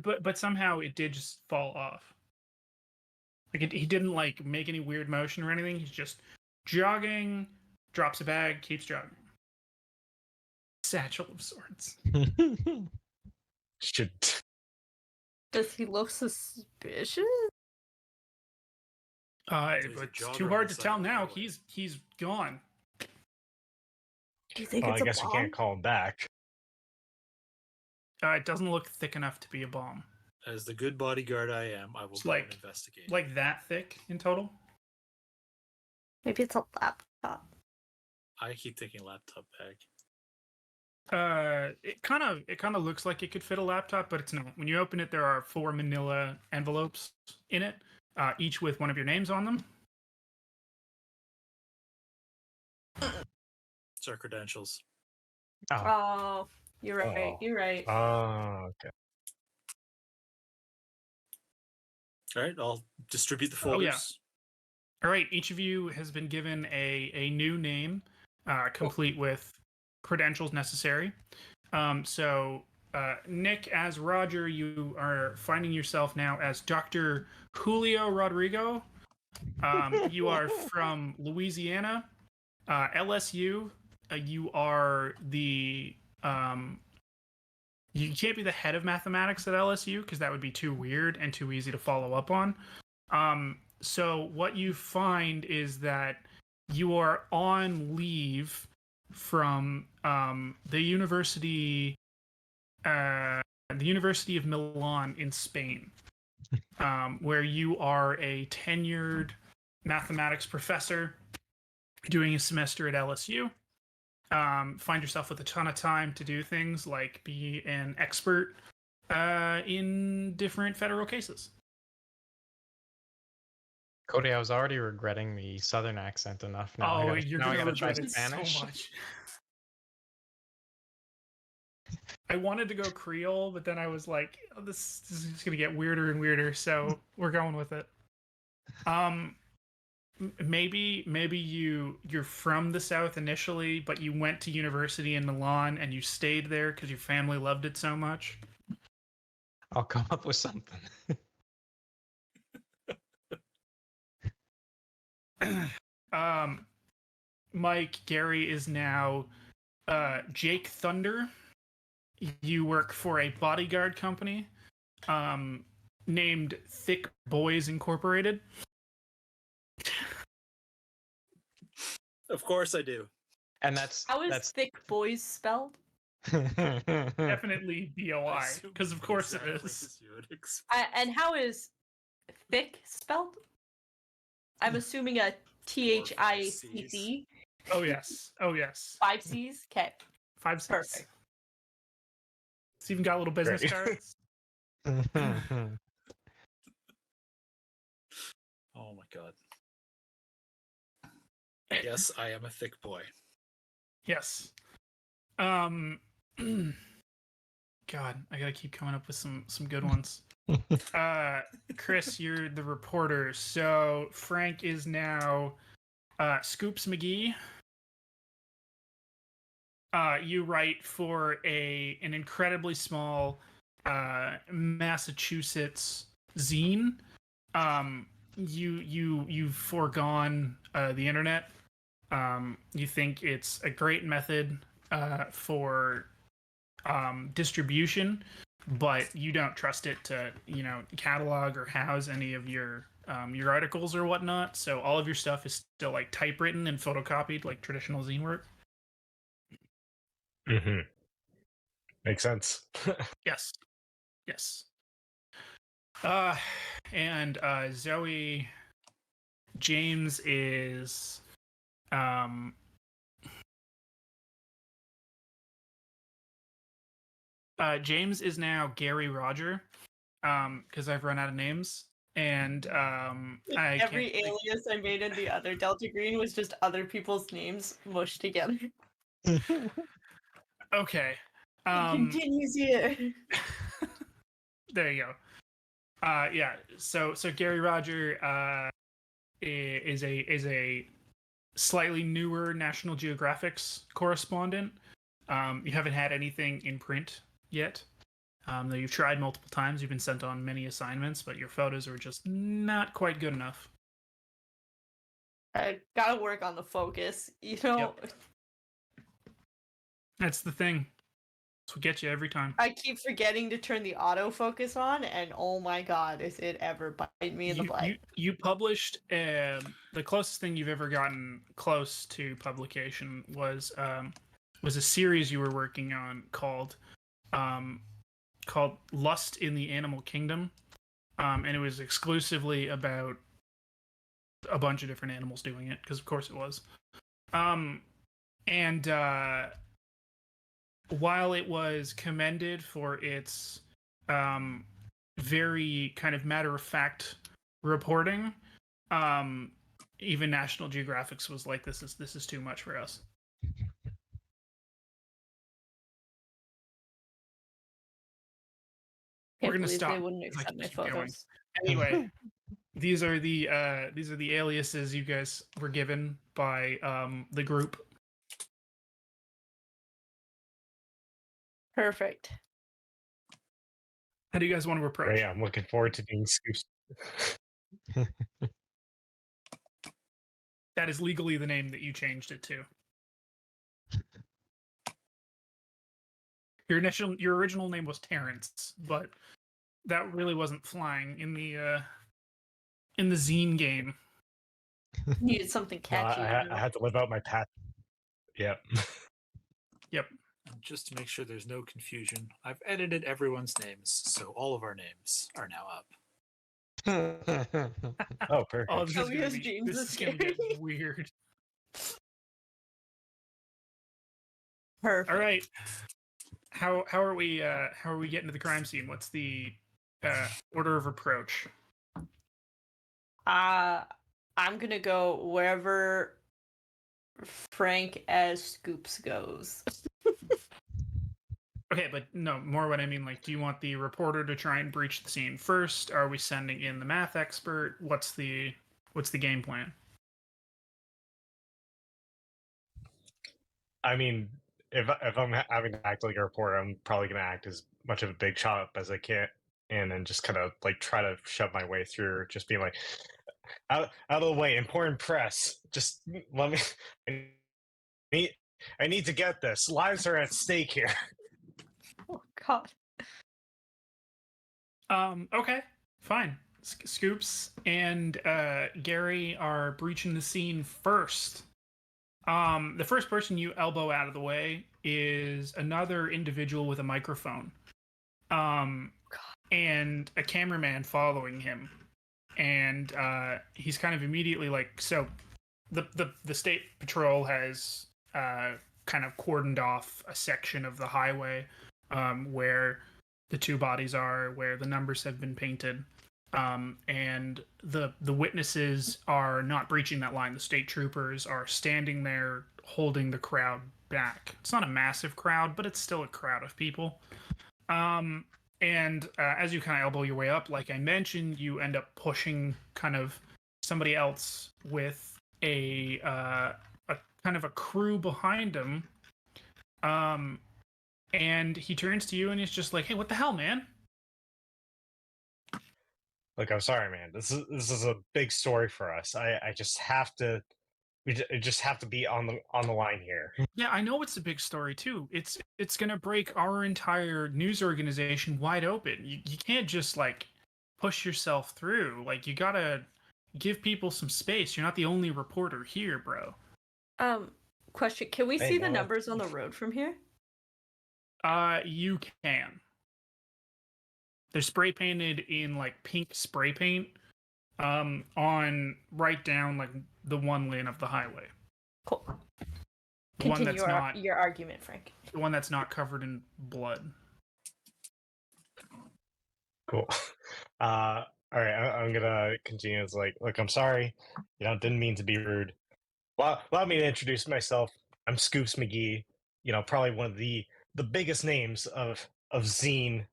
But somehow it did just fall off. Like he didn't like make any weird motion or anything. He's just jogging, drops a bag, keeps jogging. Satchel of sorts. Should Does he look suspicious? He's a It's jogger too on hard the to side tell of the now. highway. He's gone. Do you think well, it's I guess a we bomb? can't call him back. It doesn't look thick enough to be a bomb. As the good bodyguard I am, I will It's go and like- investigate. Like that thick in total. Maybe it's a laptop. I keep thinking laptop bag. It kind of looks like it could fit a laptop, but it's not. When you open it, there are 4 manila envelopes in it, each with one of your names on them. It's our credentials. Oh, Oh, you're right. Oh. You're right. Oh, okay. All right, I'll distribute the Oh, yeah. folders. All right, each of you has been given a new name, complete with credentials necessary. Nick, as Roger, you are finding yourself now as Dr. Julio Rodrigo. You are from Louisiana, LSU. You are the you can't be the head of mathematics at LSU because that would be too weird and too easy to follow up on. So what you find is that you are on leave from the University of Milan in Spain, where you are a tenured mathematics professor doing a semester at LSU. Find yourself with a ton of time to do things like be an expert in different federal cases. Cody, I was already regretting the southern accent enough. Now I you're now I gonna gotta try regret it Spanish. so much. I wanted to go Creole, but then I was like, oh, this is just gonna get weirder and weirder, so we're going with it. Maybe you're from the South initially, but you went to university in Milan and you stayed there because your family loved it so much. I'll come up with something. Mike, Gary is now Jake Thunder. You work for a bodyguard company named Thick Boys Incorporated. Of course I do. And that's How is that's thick boys spelled? Definitely I BOI, assume because of course exactly it is. as you would expect. And how is thick spelled? I'm assuming a THICC. Oh yes. 5 C's? Okay. 5 C's. Perfect. It's even got little business Great. cards. Oh my god. Yes, I am a thick boy. Yes. God, I gotta keep coming up with some good ones. Chris, you're the reporter. So Frank is now Scoops McGee. you write for an incredibly small Massachusetts zine. You've foregone the internet. You think it's a great method for distribution, but you don't trust it to catalog or house any of your articles or whatnot. So all of your stuff is still like typewritten and photocopied like traditional zine work. Mm-hmm. Makes sense. Yes. And Zoe James is James is now Gary Roger, because I've run out of names, and Every alias I made in the other Delta Green was just other people's names mushed together. Okay. It continues here. There you go. Yeah. So Gary Roger is a slightly newer National Geographic's correspondent. You haven't had anything in print yet. Though you've tried multiple times, you've been sent on many assignments, but your photos are just not quite good enough. I gotta work on the focus, Yep. That's the thing. That's what gets you every time. I keep forgetting to turn the autofocus on, and oh my god, is it ever bite me in the butt. You published the closest thing you've ever gotten close to publication was a series you were working on called Lust in the Animal Kingdom, and it was exclusively about a bunch of different animals doing it, because of course it was. And while it was commended for its very kind of matter-of-fact reporting, even National Geographic's was like, this is too much for us. We're gonna stop. They wouldn't accept my photos. Anyway, these are the aliases you guys were given by the group. Perfect. How do you guys want to approach? Yeah, I'm looking forward to being Scoops. That is legally the name that you changed it to. Your original name was Terrence, but that really wasn't flying in the zine game. Needed something catchy. I had to live out my path. Yep. Yep. Just to make sure there's no confusion, I've edited everyone's names, so all of our names are now up. Oh, perfect. Oh, this is gonna Elias be, James this is is gonna get scary. weird. Perfect. All right. How are we getting to the crime scene? What's the order of approach? I'm gonna go wherever Frank as Scoops goes. Okay, but no, more what I mean, like, do you want the reporter to try and breach the scene first? Are we sending in the math expert? What's the game plan? I mean, if I'm having to act like a reporter, I'm probably going to act as much of a big shot as I can, and then just kind of like try to shove my way through, just being like, out of the way, important press. Just let me. I need to get this. Lives are at stake here. Oh god. Okay, fine. Scoops and Gary are breaching the scene first. The first person you elbow out of the way is another individual with a microphone, and a cameraman following him, and he's kind of immediately like, so the state patrol has kind of cordoned off a section of the highway where the two bodies are, where the numbers have been painted, and the witnesses are not breaching that line. The state troopers are standing there holding the crowd back. It's not a massive crowd, but it's still a crowd of people. And as you kind of elbow your way up, like I mentioned, you end up pushing kind of somebody else with a kind of a crew behind him. And he turns to you and he's just like, "Hey, what the hell, man?" Look, I'm sorry, man. This is a big story for us. I just have to. Just have to be on the line here. Yeah, I know it's a big story too. It's gonna break our entire news organization wide open. You can't just like push yourself through. Like you gotta give people some space. You're not the only reporter here, bro. Question: can we Hey, see the no, numbers on the road from here? You can. They're spray painted in like pink spray paint. On right down like the one lane of the highway. Cool. The one Continue that's not your argument, Frank. the one that's not covered in blood. Cool. All right, I'm gonna continue. It's like, look, I'm sorry. Didn't mean to be rude. Allow me to introduce myself. I'm Scoops McGee. Probably one of the biggest names of zine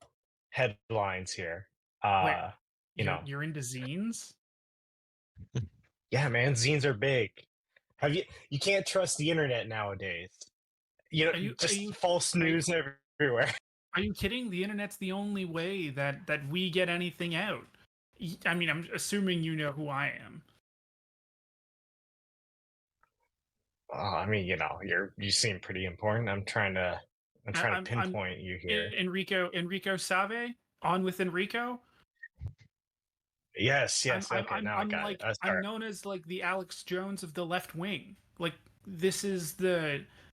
headlines here. Wait, You know, you're into zines? yeah, man, zines are big. You can't trust the internet nowadays. Are you- Just are you- false are you- news everywhere. Are you kidding? The internet's the only way that we get anything out. I mean, I'm assuming you know who I am. I mean, you seem pretty important. I'm trying to I'm- pinpoint you here. Enrico Save? On with Enrico? Yes. Okay, now I I'm got like it. I'm known as like the Alex Jones of the left wing. Like this is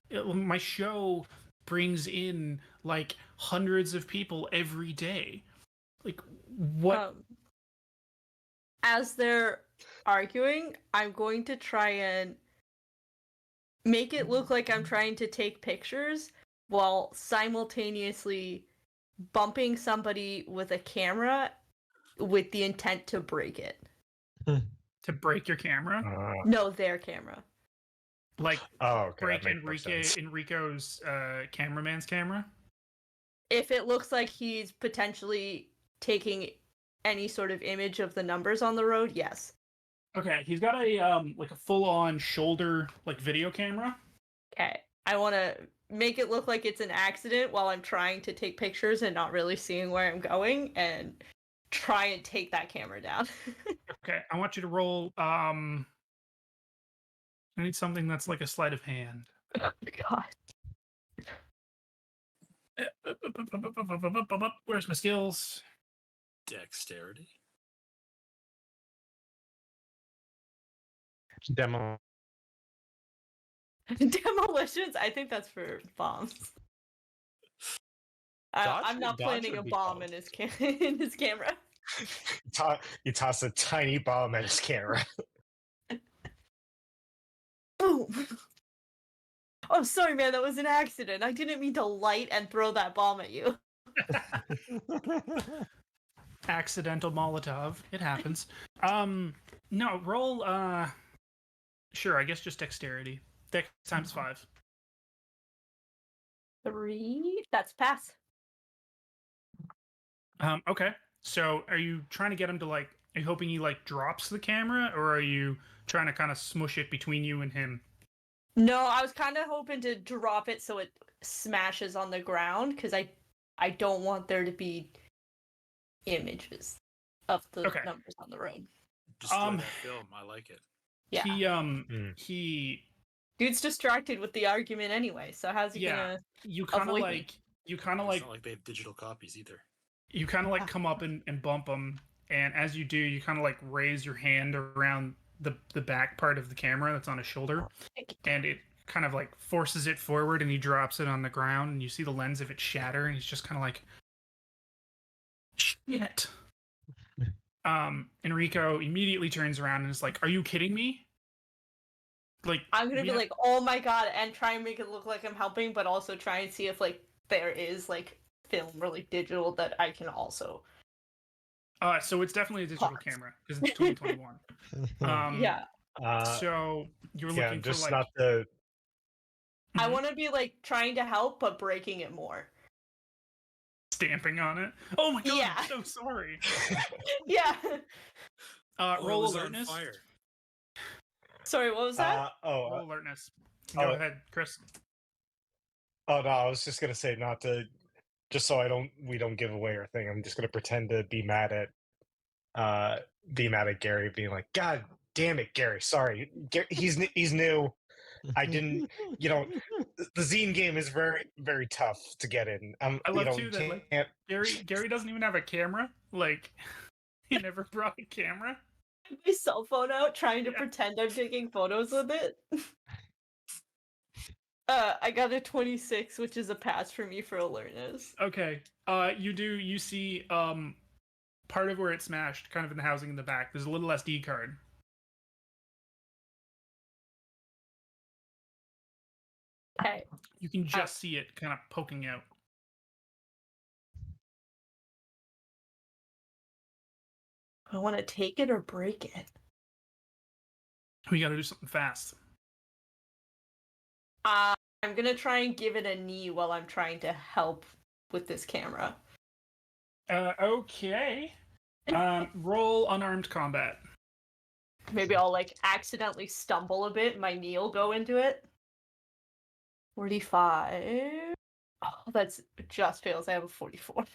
my show brings in like hundreds of people every day. Like what? As they're arguing, I'm going to try and make it look like I'm trying to take pictures while simultaneously bumping somebody with a camera with the intent to break it. To break your camera? No, their camera. Like okay, break that makes more sense. Enrico's cameraman's camera? If it looks like he's potentially taking any sort of image of the numbers on the road, yes. Okay, he's got a like a full-on shoulder like video camera. Okay. I want to make it look like it's an accident while I'm trying to take pictures and not really seeing where I'm going and try and take that camera down. Okay, I want you to roll I need something that's like a sleight of hand. Oh god. Where's my skills? Dexterity. Demo. Demolitions? I think that's for bombs. Dodge I'm not dodge planning would a be bomb fun. in his camera. You toss a tiny bomb at his camera. Boom! Oh, sorry, man. That was an accident. I didn't mean to light and throw that bomb at you. Accidental Molotov. It happens. No, roll sure, I guess just dexterity. Dex times 5. 3. That's pass. Okay. So are you trying to get him to like are you hoping he like drops the camera or are you trying to kind of smush it between you and him? No, I was kind of hoping to drop it so it smashes on the ground because I don't want there to be images of the Okay. numbers on the road. Destroy that film. I like it. Yeah. He Dude's distracted with the argument anyway, so how's he Yeah. gonna you kind of avoid like me? It's like not like they have digital copies either. you kind of like come up and bump him, and as you do, you kind of like raise your hand around the back part of the camera that's on his shoulder, and it kind of like forces it forward, and he drops it on the ground, and you see the lens of it shatter, and he's just kind of like, shit. Enrico immediately turns around and is like, "Are you kidding me?" Like I'm gonna we be have- like, oh my god, and try and make it look like I'm helping, but also try and see if like there is like film or like digital that I can also. so it's definitely a digital Pause. camera because it's 2021. Yeah, So you're Yeah, looking just for like not the. I Mhm. want to be like trying to help, but breaking it more. stamping on it. Oh my god! Yeah. I'm so sorry. Yeah. Or it Roll was on alertness. fire. Sorry, what was that? Roll alertness. Go oh. ahead, Chris. Oh no, I was just gonna say not to, just so we don't give away our thing. I'm just gonna pretend to be mad at Gary, being like, God damn it, Gary, sorry, he's new. I didn't, you know, the Zine game is very tough to get in. I You love know, too you that like can't. Gary doesn't even have a camera. Like he never brought a camera. My cell phone out, trying to Yeah. pretend I'm taking photos with it. I got a 26, which is a pass for me for alertness. Okay. You see part of where it smashed, kind of in the housing in the back. There's a little SD card. Okay. You can just see it kind of poking out. I want to take it or break it. We got to do something fast. I'm gonna try and give it a knee while I'm trying to help with this camera. Okay. Roll unarmed combat. Maybe I'll like accidentally stumble a bit. My knee will go into it. 45. Oh, that's just fails. I have a 44.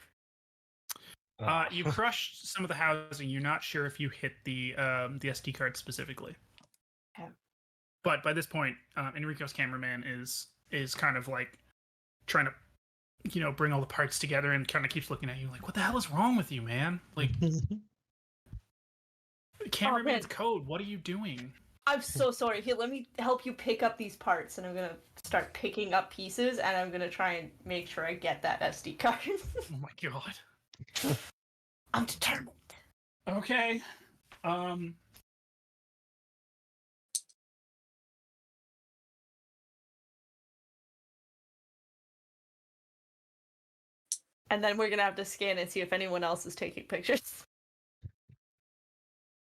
You crushed some of the housing. You're not sure if you hit the SD card specifically. Okay. But by this point, Enrico's cameraman is kind of like trying to, bring all the parts together and kind of keeps looking at you like, what the hell is wrong with you, man? Like, cameraman's code. What are you doing? I'm so sorry. Here, let me help you pick up these parts, and I'm gonna start picking up pieces, and I'm gonna try and make sure I get that SD card. Oh my god. I'm determined. Okay. And then we're gonna have to scan and see if anyone else is taking pictures.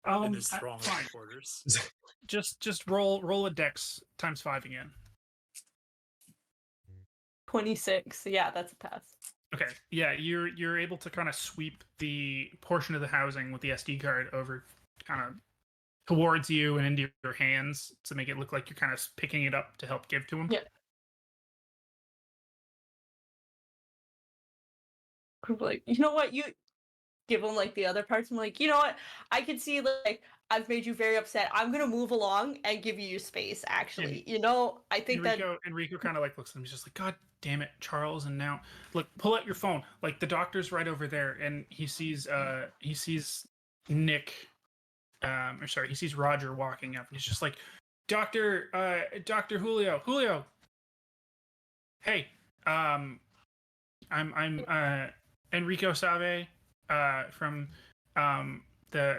In his throng fine. of reporters. Just roll a dex times 5 again. 26. Yeah, that's a pass. Okay. Yeah, you're able to kind of sweep the portion of the housing with the SD card over kind of towards you and into your hands to make it look like you're kind of picking it up to help give to him. Yeah. Like, you know what? You give him like the other parts. I'm like, you know what? I can see like I've made you very upset. I'm gonna move along and give you your space. Actually, I think Enrico kind of like looks at him. He's just like, God damn it, Charles! And now, look, pull out your phone. Like the doctor's right over there, and he sees Nick, he sees Roger walking up, and he's just like, Doctor Julio. Hey, I'm Enrico Save, from the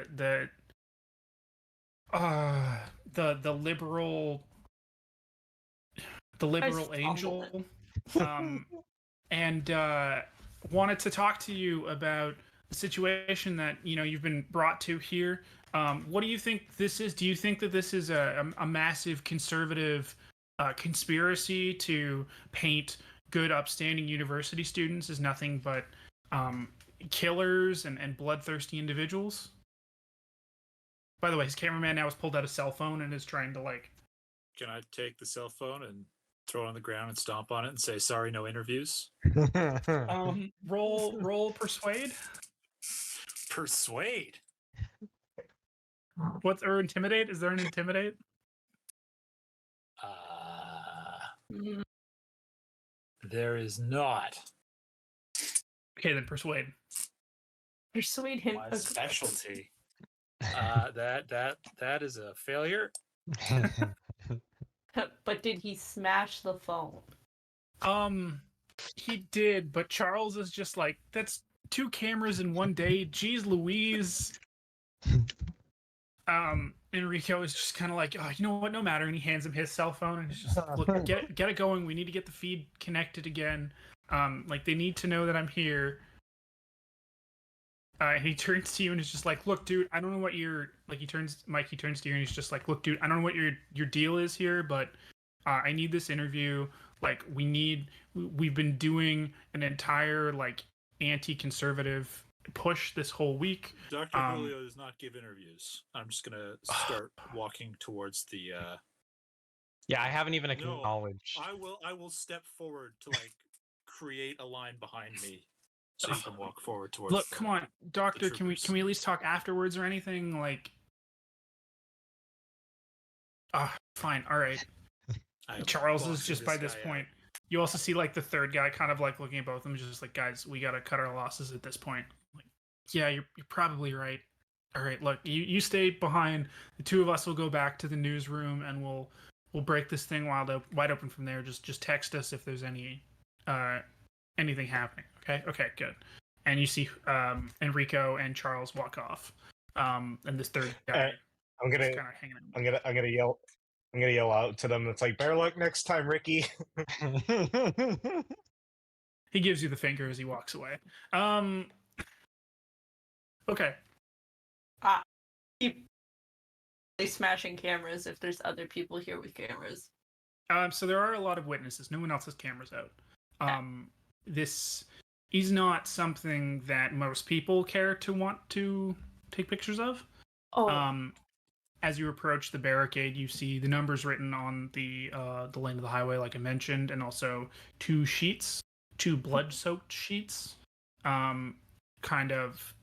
liberal angel, and wanted to talk to you about the situation that you've been brought to here. What do you think this is? Do you think that this is a massive conservative conspiracy to paint good, upstanding university students as nothing but killers and bloodthirsty individuals? By the way, his cameraman now has pulled out a cell phone and is trying to like. Can I take the cell phone and throw it on the ground and stomp on it and say, sorry, no interviews? Roll persuade. Persuade? Or intimidate? Is there an intimidate? There is not. Okay, then persuade. persuade him. My specialty. That is a failure. But did he smash the phone? He did, but Charles is just like, that's 2 cameras in one day. Jeez Louise. Enrico is just kind of like, oh, you know what? No matter. And he hands him his cell phone and he's just like, look, get it going. We need to get the feed connected again. Like they need to know that I'm here. And he turns to you and is just like, look, dude, I don't know what he turns to you and he's just like, look, dude, I don't know what your deal is here, but I need this interview. Like we've been doing an entire like anti-conservative push this whole week. Dr. Julio does not give interviews. I'm just gonna start walking towards the Yeah, I haven't even No, acknowledged. I will step forward to like create a line behind me, so you can walk forward towards. Look, come on, Doctor. Can we troopers. at least talk afterwards or anything? Like, fine, all right. Charles is just by this point. You also see like the third guy kind of like looking at both of them, just like, guys, we gotta cut our losses at this point. Like, yeah, you're probably right. All right, look, you stay behind. The two of us will go back to the newsroom and we'll break this thing wide open from there. Just text us if there's anything happening. Okay, good. And you see Enrico and Charles walk off. And this third guy I'm gonna kind of hanging out. I'm gonna yell out to them. It's like, better luck next time, Ricky. He gives you the finger as he walks away. Okay. Keep smashing cameras if there's other people here with cameras. So there are a lot of witnesses. No one else has cameras out. This is not something that most people care to want to take pictures of. As you approach the barricade, you see the numbers written on the lane of the highway, like I mentioned, and also two blood-soaked sheets, kind of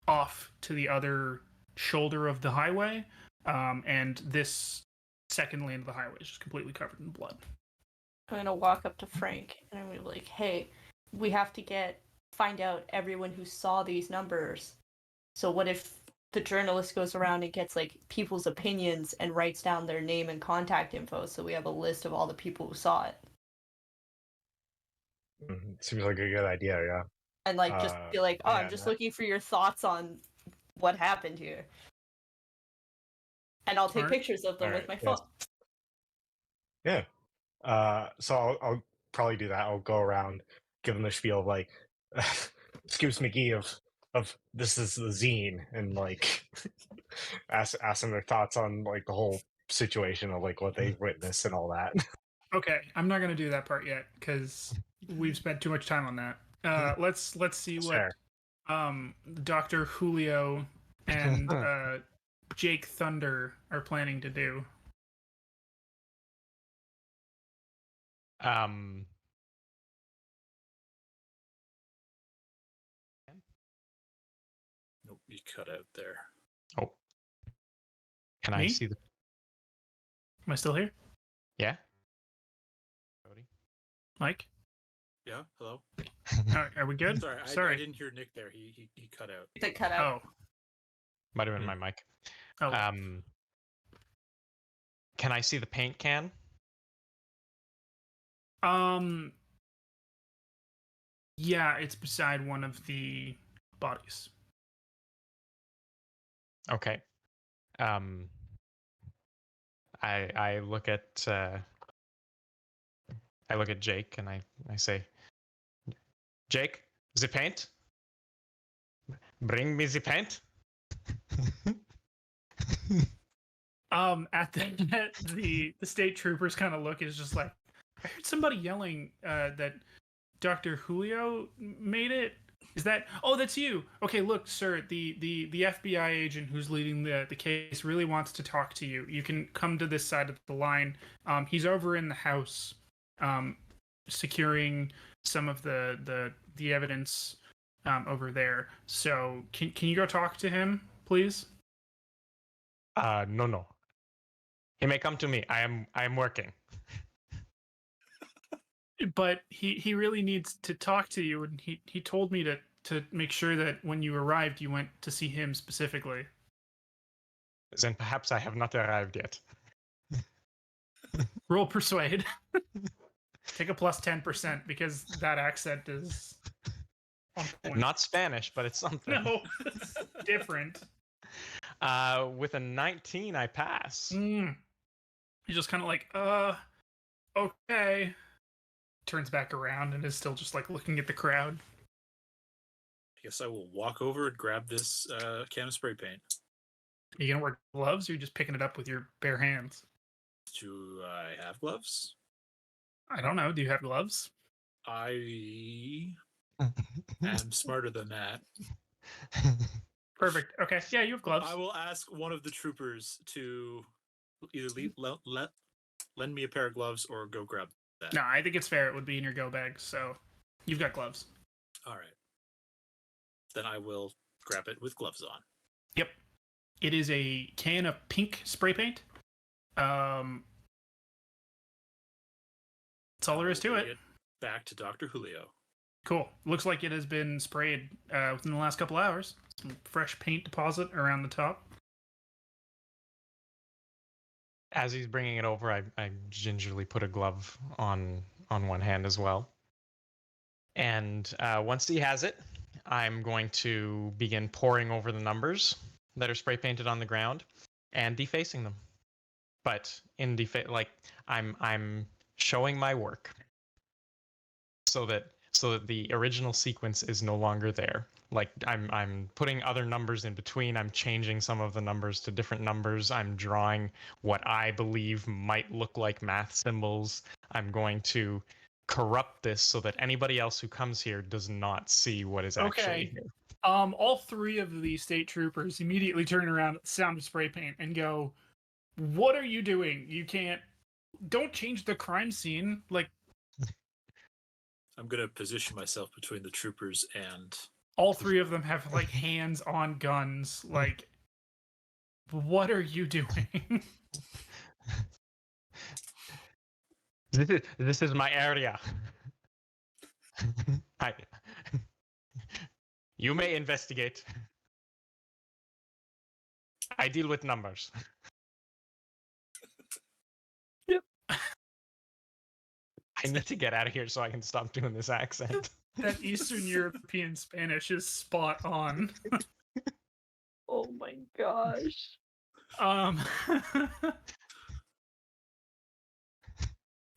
off to the other shoulder of the highway, and this second lane of the highway is just completely covered in blood. I'm gonna walk up to Frank and I'm gonna be like, "Hey, we have to find out everyone who saw these numbers. So what if the journalist goes around and gets like people's opinions and writes down their name and contact info, so we have a list of all the people who saw it." Seems like a good idea, yeah. And like just be like, "Oh, I'm just looking for your thoughts on what happened here." And I'll take pictures of them with my phone. Yeah. So I'll probably do that. I'll go around, give them the spiel of like, Scoops McGee of this is the zine, and like ask them their thoughts on like the whole situation of like what they witnessed and all that. Okay, I'm not gonna do that part yet because we've spent too much time on that. Let's see what Dr. Julio and Jake Thunder are planning to do. Nope, you cut out there. Oh. Can Me? I see the... Am I still here? Yeah? Mike? Yeah, hello? Are we good? Sorry, I didn't hear Nick there. He cut out. They cut out. Oh. Might have been my mic. Oh. Can I see the paint can? Yeah, it's beside one of the bodies. Okay. I look at Jake and I say, Jake, the paint? Bring me the paint. At the state troopers kind of look is just like, I heard somebody yelling that Dr. Julio made it. Is that? Oh, that's you. Okay, look, sir, the FBI agent who's leading the case really wants to talk to you. You can come to this side of the line. He's over in the house, securing some of the evidence over there. So can you go talk to him, please? No. He may come to me. I am working. But he really needs to talk to you, and he told me to make sure that when you arrived, you went to see him specifically. Then perhaps I have not arrived yet. Roll persuade. Take a plus 10% because that accent is on point. Not Spanish, but it's something. No, it's different. With a 19, I pass. You're just kind of like, okay. Turns back around and is still just like looking at the crowd. I guess I will walk over and grab this can of spray paint. Are you gonna wear gloves, or are you just picking it up with your bare hands? Do I have gloves? I don't know. Do you have gloves? I am smarter than that. Perfect. Okay. Yeah, you have gloves. I will ask one of the troopers to either lend me a pair of gloves or go grab that. No, I think it's fair. It would be in your go bag, so you've got gloves. All right. Then I will grab it with gloves on. Yep. It is a can of pink spray paint. That's all there is to Bring it. Back to Dr. Julio. Cool. Looks like it has been sprayed within the last couple hours. Some fresh paint deposit around the top. As he's bringing it over, I gingerly put a glove on one hand as well. And once he has it, I'm going to begin pouring over the numbers that are spray painted on the ground and defacing them. But in I'm showing my work so that the original sequence is no longer there. Like I'm putting other numbers in between. I'm changing some of the numbers to different numbers. I'm drawing what I believe might look like math symbols. I'm going to corrupt this so that anybody else who comes here does not see what is actually Okay. here. All three of the state troopers immediately turn around at the sound of spray paint and go, "What are you doing? Don't change the crime scene." Like, I'm going to position myself between the troopers and... all three of them have like hands on guns. Like, what are you doing? This is my area. You may investigate. I deal with numbers. Yep. I need to get out of here so I can stop doing this accent. That Eastern European Spanish is spot on. Oh my gosh.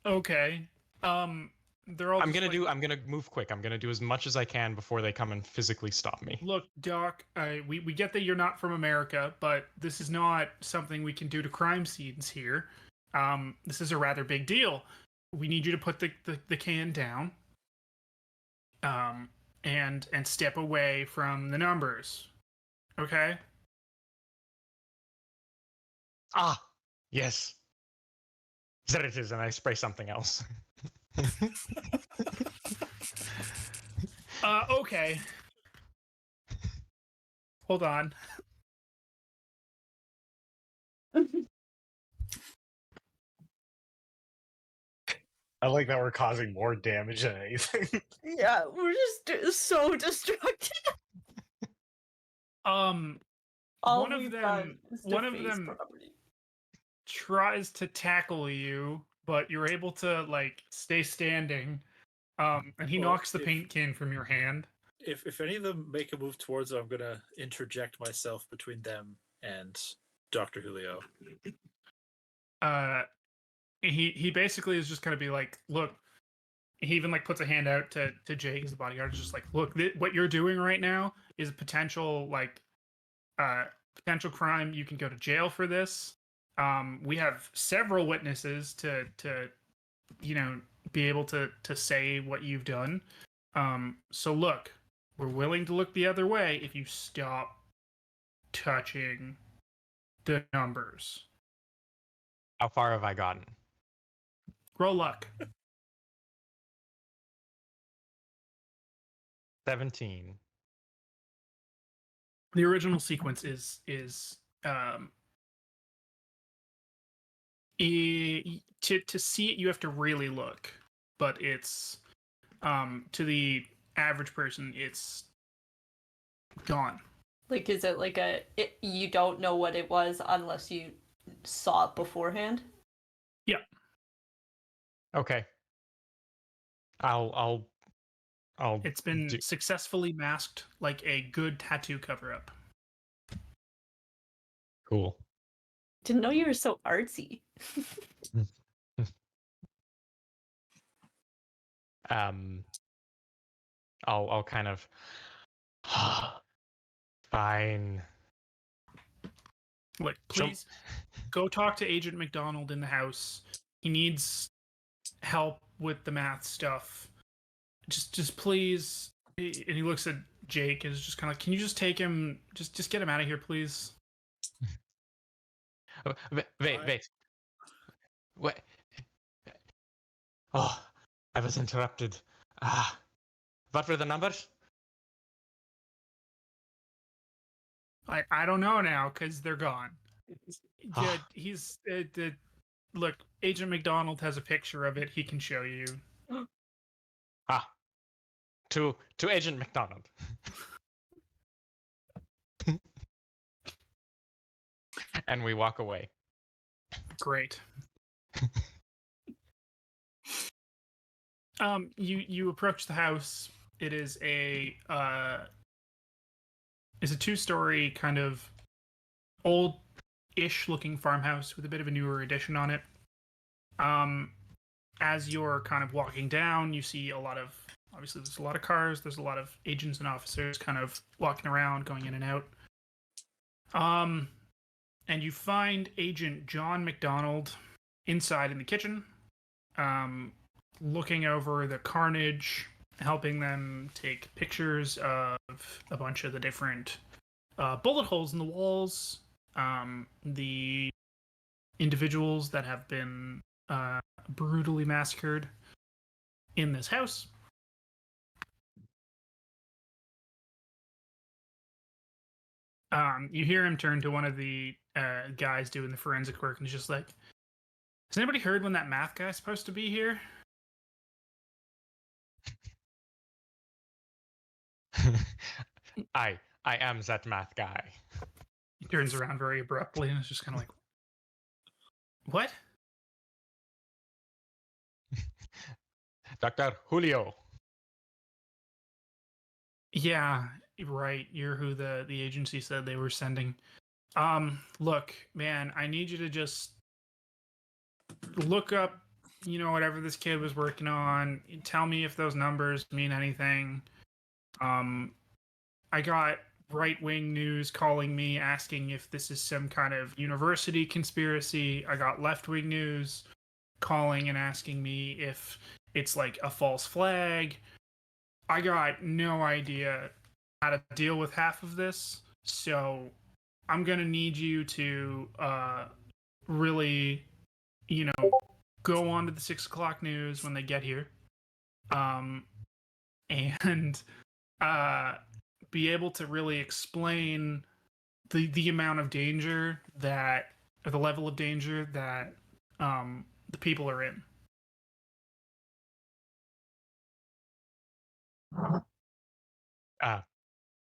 Okay. They're all. I'm just gonna move quick. I'm gonna do as much as I can before they come and physically stop me. Look, Doc. We get that you're not from America, but this is not something we can do to crime scenes here. This is a rather big deal. We need you to put the can down. And step away from the numbers. Okay? Ah, yes. There it is, and I spray something else. Okay. Hold on. I like that we're causing more damage than anything. Yeah, we're just so distracted. All All One of we've them- done is one of deface them- property. Tries to tackle you, but you're able to like stay standing. And he Well, knocks the if- paint can from your hand. If any of them make a move towards it, I'm going to interject myself between them and Dr. Julio. He basically is just gonna be like, look. He even like puts a hand out to Jake as the bodyguard. It's just like, look, what you're doing right now is a potential potential crime. You can go to jail for this. We have several witnesses to be able to say what you've done. So look, we're willing to look the other way if you stop touching the numbers. How far have I gotten? Roll luck. 17. The original sequence is to see it you have to really look, but it's to the average person it's gone. Like, is it like you don't know what it was unless you saw it beforehand? Okay. I'll It's been do- successfully masked like a good tattoo cover-up. Cool. Didn't know you were so artsy. I'll kind of fine. Like, So- please go talk to Agent McDonald in the house. He needs help with the math stuff. Just please. And he looks at Jake and is just kind of like, can you just take him? Just get him out of here, please. Wait. What? Oh, I was interrupted. What were the numbers? I don't know now because they're gone. Yeah, Ah. he's look. Agent McDonald has a picture of it. He can show you. To Agent McDonald. And we walk away. Great. You approach the house. It is a two-story kind of old-ish looking farmhouse with a bit of a newer addition on it. As you're kind of walking down, you see obviously there's a lot of cars, there's a lot of agents and officers kind of walking around, going in and out. And you find Agent John McDonald inside in the kitchen, looking over the carnage, helping them take pictures of a bunch of the different bullet holes in the walls, the individuals that have been brutally massacred in this house. You hear him turn to one of the guys doing the forensic work, and he's just like, "Has anybody heard when that math guy's supposed to be here?" I am that math guy. He turns around very abruptly and is just kind of like, "What?" Dr. Julio. Yeah, right. You're who the agency said they were sending. Look, man, I need you to just look up, whatever this kid was working on. Tell me if those numbers mean anything. I got right-wing news calling me asking if this is some kind of university conspiracy. I got left-wing news calling and asking me if it's like a false flag. I got no idea how to deal with half of this, so I'm gonna need you to really, go on to the 6 o'clock news when they get here, and be able to really explain the amount of danger or the level of danger that the people are in.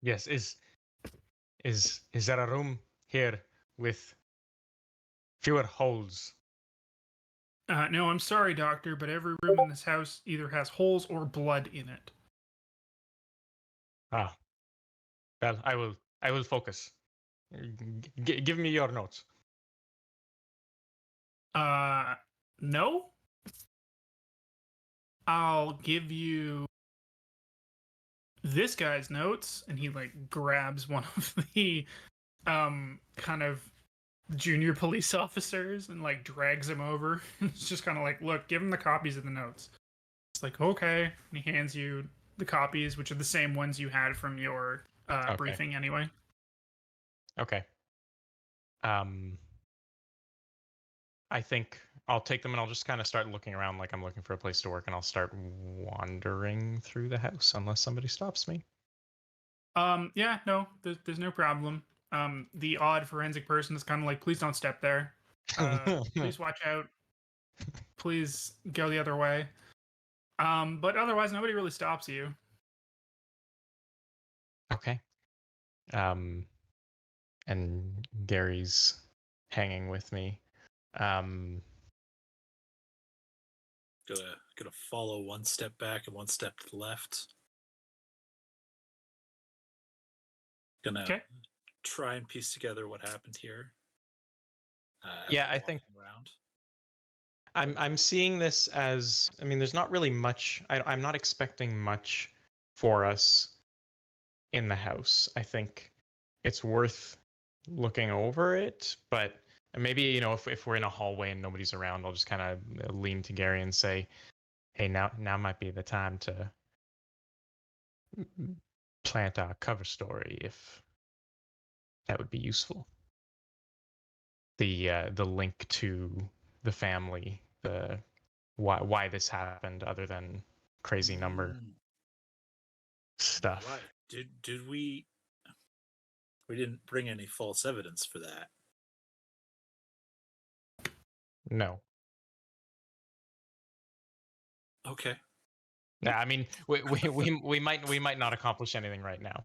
Yes, is there a room here with fewer holes? No, I'm sorry, Doctor, but every room in this house either has holes or blood in it. Well, I will focus. Give me your notes. No. I'll give you this guy's notes, and he grabs one of the kind of junior police officers and drags him over. It's just kind of like, look, give him the copies of the notes. It's like, okay, and he hands you the copies, which are the same ones you had from your briefing anyway. Okay. I think I'll take them and I'll just kind of start looking around like I'm looking for a place to work, and I'll start wandering through the house unless somebody stops me. Yeah, no, there's no problem. The odd forensic person is kind of like, please don't step there. Please watch out. Please go the other way. But otherwise, nobody really stops you. Okay. And Gary's hanging with me. Gonna follow one step back and one step to the left. Gonna try and piece together what happened here. Yeah, I think around. I'm seeing this as, I mean, there's not really much. I'm not expecting much for us in the house. I think it's worth looking over it, but maybe, if we're in a hallway and nobody's around, I'll just kind of lean to Gary and say, hey, now might be the time to plant our cover story, if that would be useful. The link to the family, the why this happened, other than crazy number Mm, stuff. Why did we? We didn't bring any false evidence for that. No. Okay. Yeah, I mean, we might not accomplish anything right now.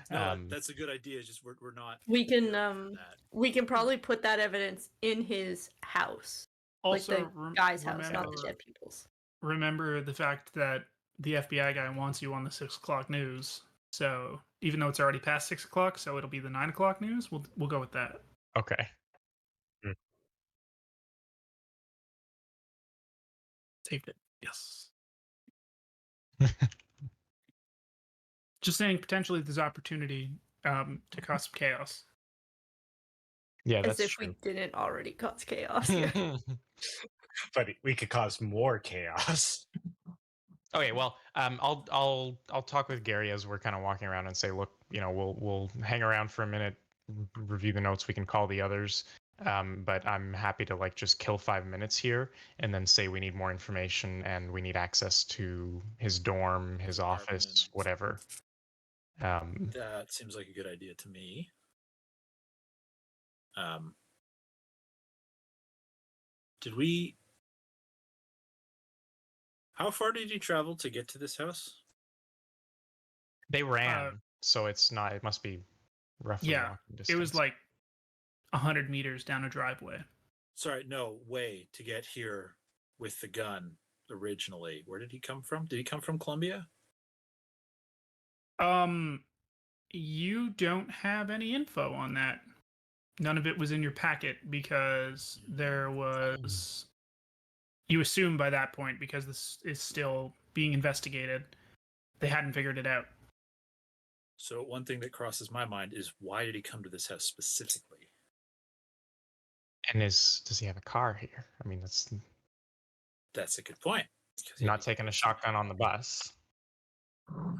No, that's a good idea. Just we're not. We can prepared for that. we can probably put that evidence in his house, Also, like the guy's house, not the dead people's. remember the fact that the FBI guy wants you on the 6 o'clock news. So even though it's already past 6 o'clock, so it'll be the 9 o'clock news. We'll go with that. Okay. Saved it. Yes. Just saying, potentially there's opportunity to cause some chaos. Yeah, As that's if true. we didn't already cause chaos here. But we could cause more chaos. Okay, well, I'll talk with Gary as we're kind of walking around and say, look, we'll hang around for a minute, review the notes. We can call the others, but I'm happy to just kill 5 minutes here and then say we need more information and we need access to his dorm, his office, Apartment. whatever. That seems like a good idea to me. Did we? How far did you travel to get to this house? They ran, so it's not. It must be roughly. Yeah, walking it was distance. like 100 meters down a driveway. Sorry, no way to get here with the gun originally. Where did he come from? Did he come from Colombia? You don't have any info on that. None of it was in your packet because there was. You assume by that point, because this is still being investigated, they hadn't figured it out. So one thing that crosses my mind is why did he come to this house specifically? And does he have a car here? I mean, That's a good point. not taking a shotgun on the bus.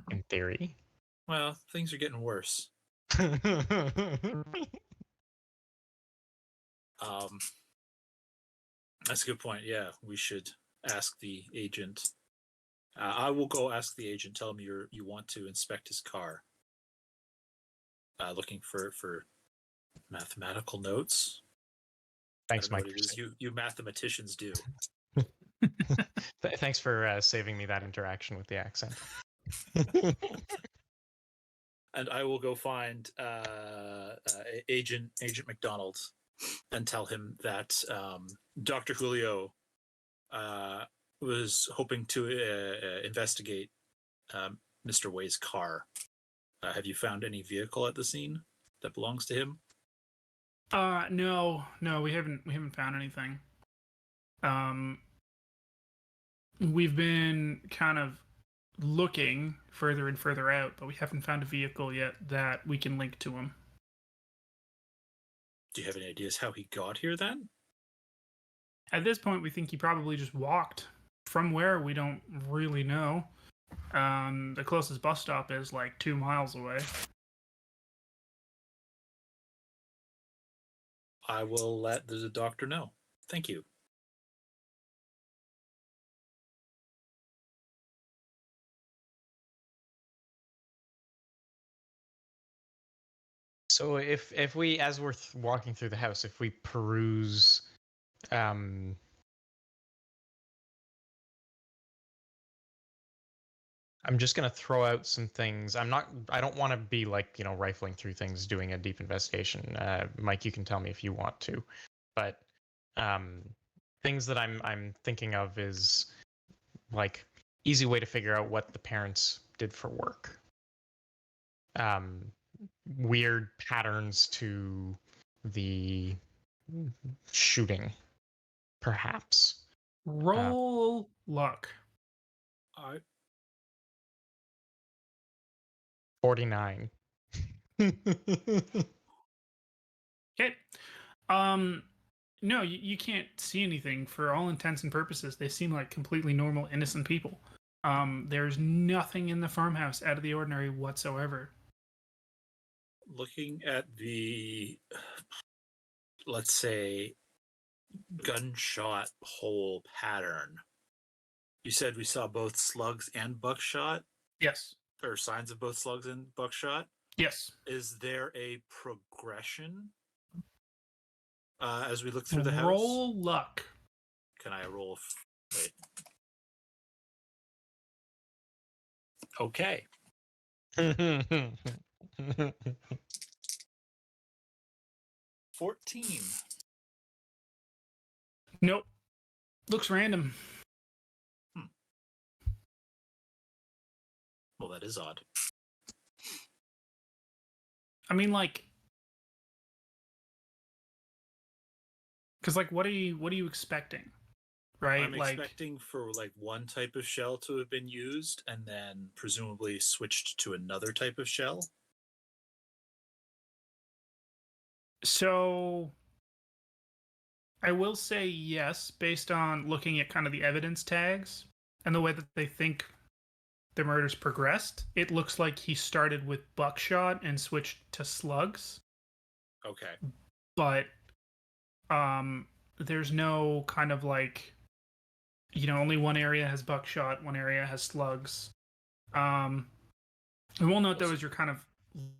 In theory. Well, things are getting worse. That's a good point. Yeah, we should ask the agent. I will go ask the agent. Tell him you want to inspect his car. Looking for mathematical notes. Thanks, Mike. You mathematicians do. Thanks for saving me that interaction with the accent. And I will go find Agent McDonald and tell him that Dr. Julio was hoping to investigate Mr. Way's car. Have you found any vehicle at the scene that belongs to him? No, we haven't found anything. We've been kind of looking further and further out, but we haven't found a vehicle yet that we can link to him. Do you have any ideas how he got here then? At this point, we think he probably just walked. From where, we don't really know. The closest bus stop is like 2 miles away. I will let the doctor know. Thank you. So if we, as we're walking through the house, if we peruse, I'm just gonna throw out some things. I don't want to be rifling through things, doing a deep investigation. Mike, you can tell me if you want to, but things that I'm thinking of is easy way to figure out what the parents did for work. Weird patterns to the shooting, perhaps. Roll luck. 49. Okay. No, you can't see anything. For all intents and purposes, they seem like completely normal, innocent people. There's nothing in the farmhouse out of the ordinary whatsoever. Looking at the, let's say, gunshot hole pattern, You said we saw both slugs and buckshot, Yes. or signs of both slugs and buckshot. Yes. Is there a progression as we look through the house? Roll luck. Can I roll? Wait. Okay. 14. Nope. Looks random. Well, that is odd. I mean, like, because like, what are you expecting, right? I'm like, expecting for like one type of shell to have been used and then presumably switched to another type of shell. So I will say yes, based on looking at kind of the evidence tags and the way that they think the murders progressed. It looks like he started with buckshot and switched to slugs, Okay. but there's no kind of like, only one area has buckshot, one area has slugs. I will note though, as you're kind of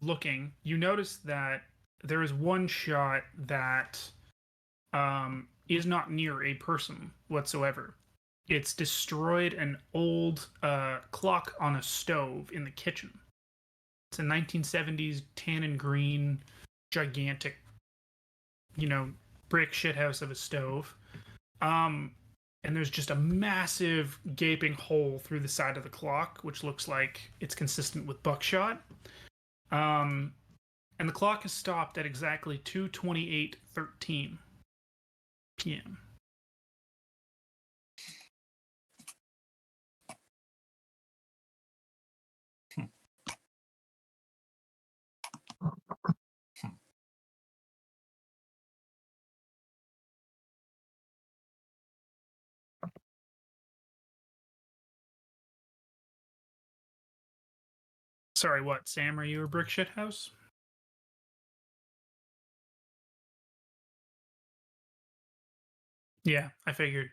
looking, you notice that there is one shot that is not near a person whatsoever. It's destroyed an old clock on a stove in the kitchen. It's a 1970s tan and green, gigantic, brick shithouse of a stove. And there's just a massive gaping hole through the side of the clock, which looks like it's consistent with buckshot. And the clock is stopped at exactly 2:28:13 p.m. Sorry, what, Sam? Are you a brick shit house? Yeah, I figured.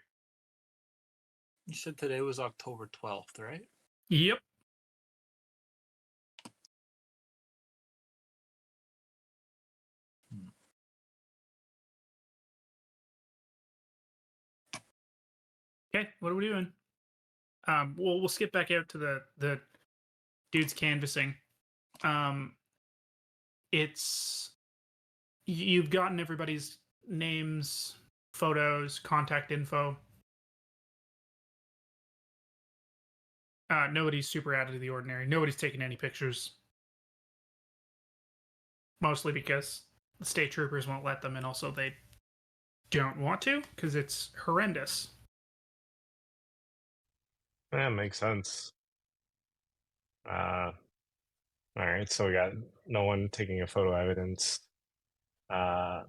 You said today was October 12th, right? Yep. Okay, what are we doing? We'll skip back out to the dude's canvassing. It's you've gotten everybody's names, photos, contact info. Nobody's super out of the ordinary. Nobody's taking any pictures. Mostly because the state troopers won't let them, and also they don't want to because it's horrendous. That makes sense. All right, so we got no one taking a photo evidence. I'm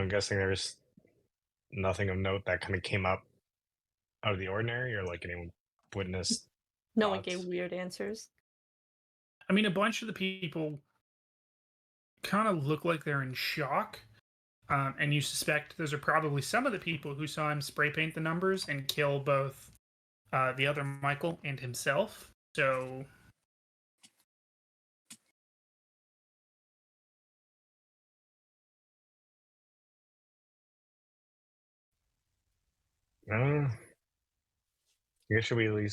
guessing there's nothing of note that kind of came up out of the ordinary, or like anyone witnessed. No one thoughts? gave weird answers. I mean, a bunch of the people kind of look like they're in shock. And you suspect those are probably some of the people who saw him spray paint the numbers and kill both the other Michael and himself. So I guess we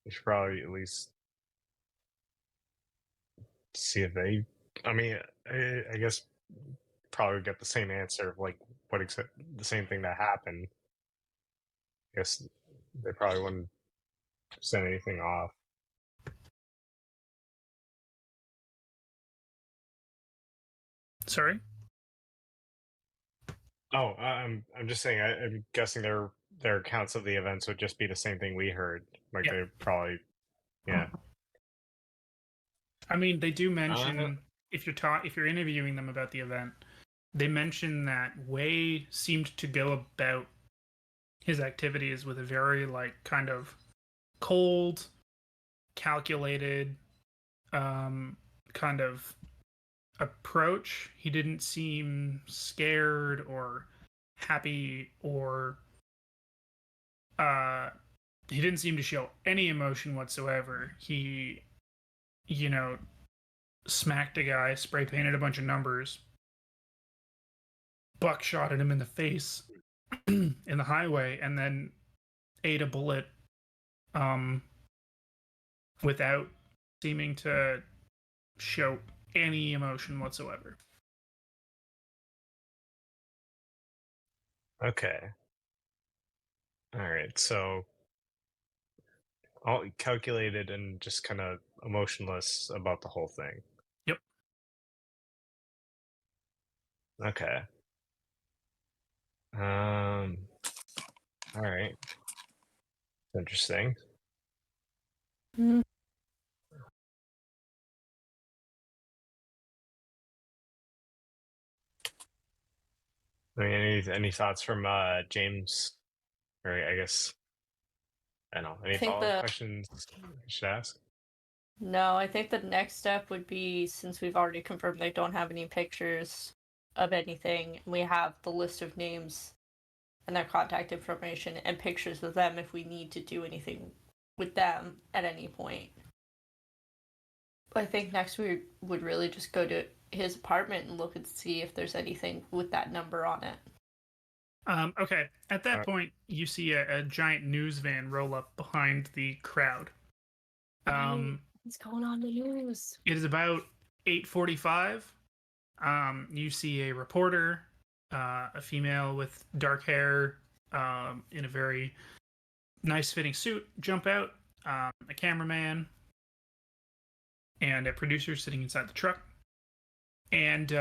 should probably at least see if they. I mean, I guess probably get the same answer of like what the same thing that happened. I guess they probably wouldn't send anything off. sorry. Oh, I'm just saying. I'm guessing their accounts of the events would just be the same thing we heard. Like Yeah. they probably, yeah. I mean, they do mention if you're interviewing them about the event, they mention that Wei seemed to go about his activities with a very like kind of cold, calculated kind of approach. He didn't seem scared or happy or he didn't seem to show any emotion whatsoever. He, you know, smacked a guy, spray painted a bunch of numbers, buckshotted him in the face in the highway, and then ate a bullet without seeming to show any emotion whatsoever. Okay. All right. So all calculated and just kind of emotionless about the whole thing. Yep. Okay. All right. Interesting. Mhm. I mean, any thoughts from James? Or I guess I don't know. Any think follow-up the- questions I should ask? No, I think the next step would be, since we've already confirmed they don't have any pictures of anything, we have the list of names and their contact information and pictures of them if we need to do anything with them at any point. I think next we would really just go to his apartment and look and see if there's anything with that number on it. Okay. At that Alright. point, you see a giant news van roll up behind the crowd. What's going on in the news? It is about 8:45. You see a reporter, a female with dark hair, in a very nice-fitting suit, jump out. A cameraman and a producer sitting inside the truck. And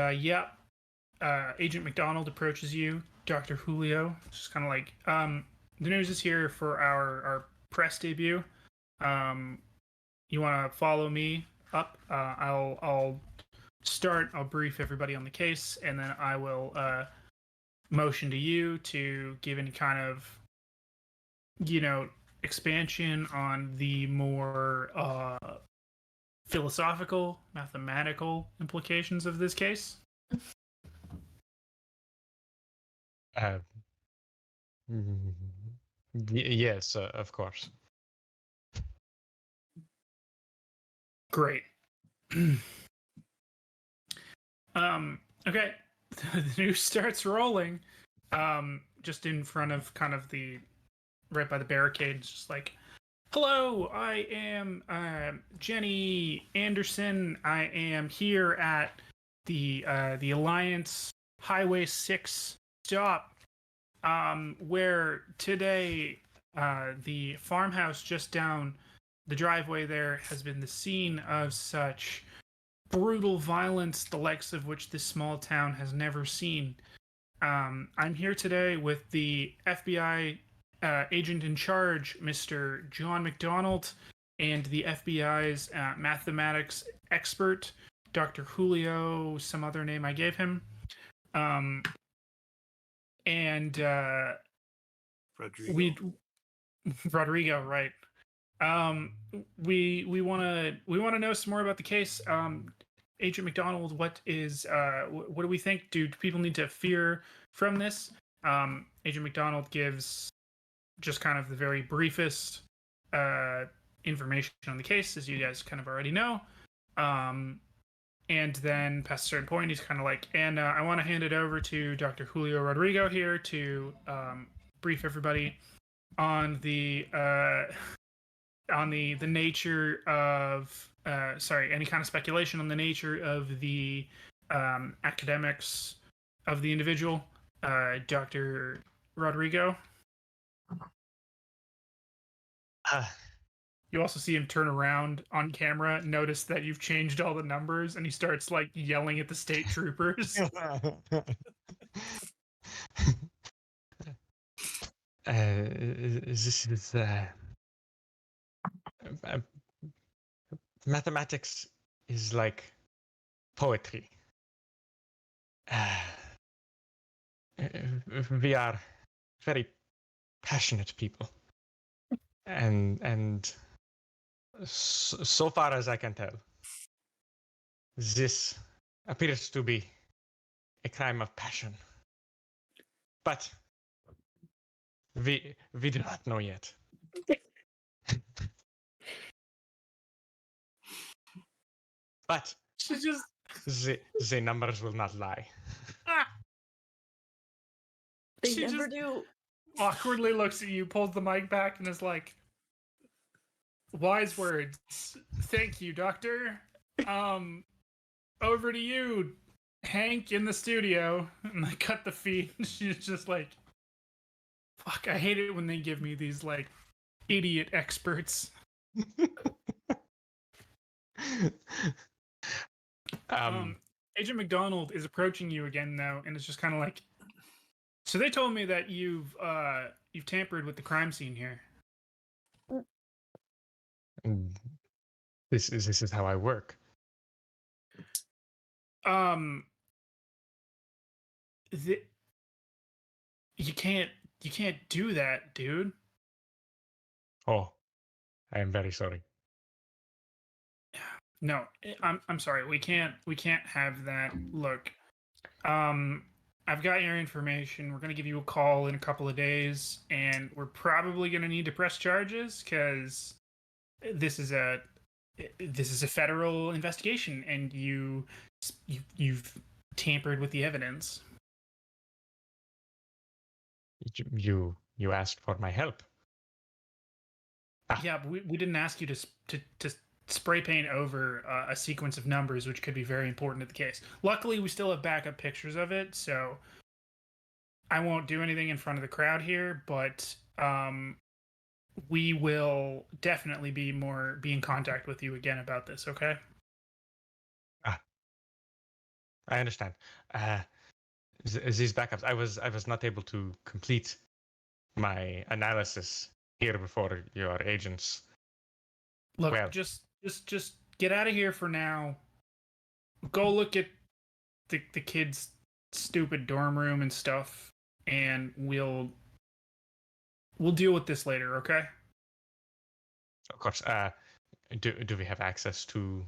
Agent McDonald approaches you, Dr. Julio. Just kind of like, the news is here for our press debut. You want to follow me up? I'll start. I'll brief everybody on the case, and then I will motion to you to give any kind of, expansion on the more philosophical, mathematical implications of this case. Yes, of course. Great. Okay. The news starts rolling. Just in front of kind of the right by the barricades, just like, hello, I am Jenny Anderson. I am here at the Alliance Highway 6 stop, where today the farmhouse just down the driveway there has been the scene of such brutal violence, the likes of which this small town has never seen. I'm here today with the FBI agent in charge, Mr. John McDonald, and the FBI's mathematics expert, Dr. Julio, some other name I gave him. Rodrigo. Rodrigo, right. We want to know some more about the case. Agent McDonald, what do we think? Do people need to fear from this? Agent McDonald gives just kind of the very briefest information on the case, as you guys kind of already know. And then past a certain point, he's kind of like, and I want to hand it over to Dr. Julio Rodrigo here to brief everybody on the nature of any kind of speculation on the nature of the academics of the individual, Dr. Rodrigo. You also see him turn around on camera, notice that you've changed all the numbers, and he starts like yelling at the state troopers. This is mathematics is like poetry. We are very passionate people, and so far as I can tell, this appears to be a crime of passion. But We do not know yet. But She just the numbers will not lie. They She never just- do. awkwardly looks at you, pulls the mic back, and is like, "Wise words. Thank you, Doctor. Over to you, Hank, in the studio." And I cut the feed. She's just like, "Fuck! I hate it when they give me these like idiot experts." Agent McDonald is approaching you again though, and it's just kind of like, "So they told me that you've tampered with the crime scene here." This is how I work. You can't do that, dude. Oh, I am very sorry. No, I'm sorry. We can't have that. Look, I've got your information. We're gonna give you a call in a couple of days, and we're probably gonna need to press charges because this is a federal investigation, and you've tampered with the evidence. You asked for my help. Yeah, but we didn't ask you to spray paint over a sequence of numbers, which could be very important to the case. Luckily, we still have backup pictures of it, so I won't do anything in front of the crowd here, but we will definitely be in contact with you again about this, okay? I understand. These backups, I was not able to complete my analysis here before your agents. Look, Well. just get out of here for now. Go look at the kids' stupid dorm room and stuff, and we'll deal with this later, okay? Of course. Do we have access to?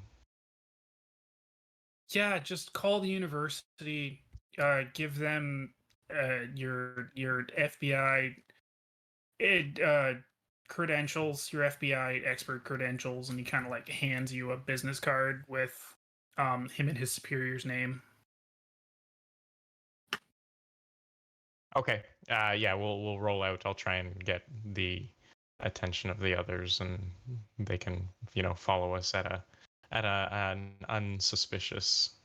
Yeah, just call the university. Give them your FBI credentials, your FBI expert credentials, and he kind of like hands you a business card with him and his superior's name. Okay. Yeah, we'll roll out. I'll try and get the attention of the others, and they can, follow us at an unsuspicious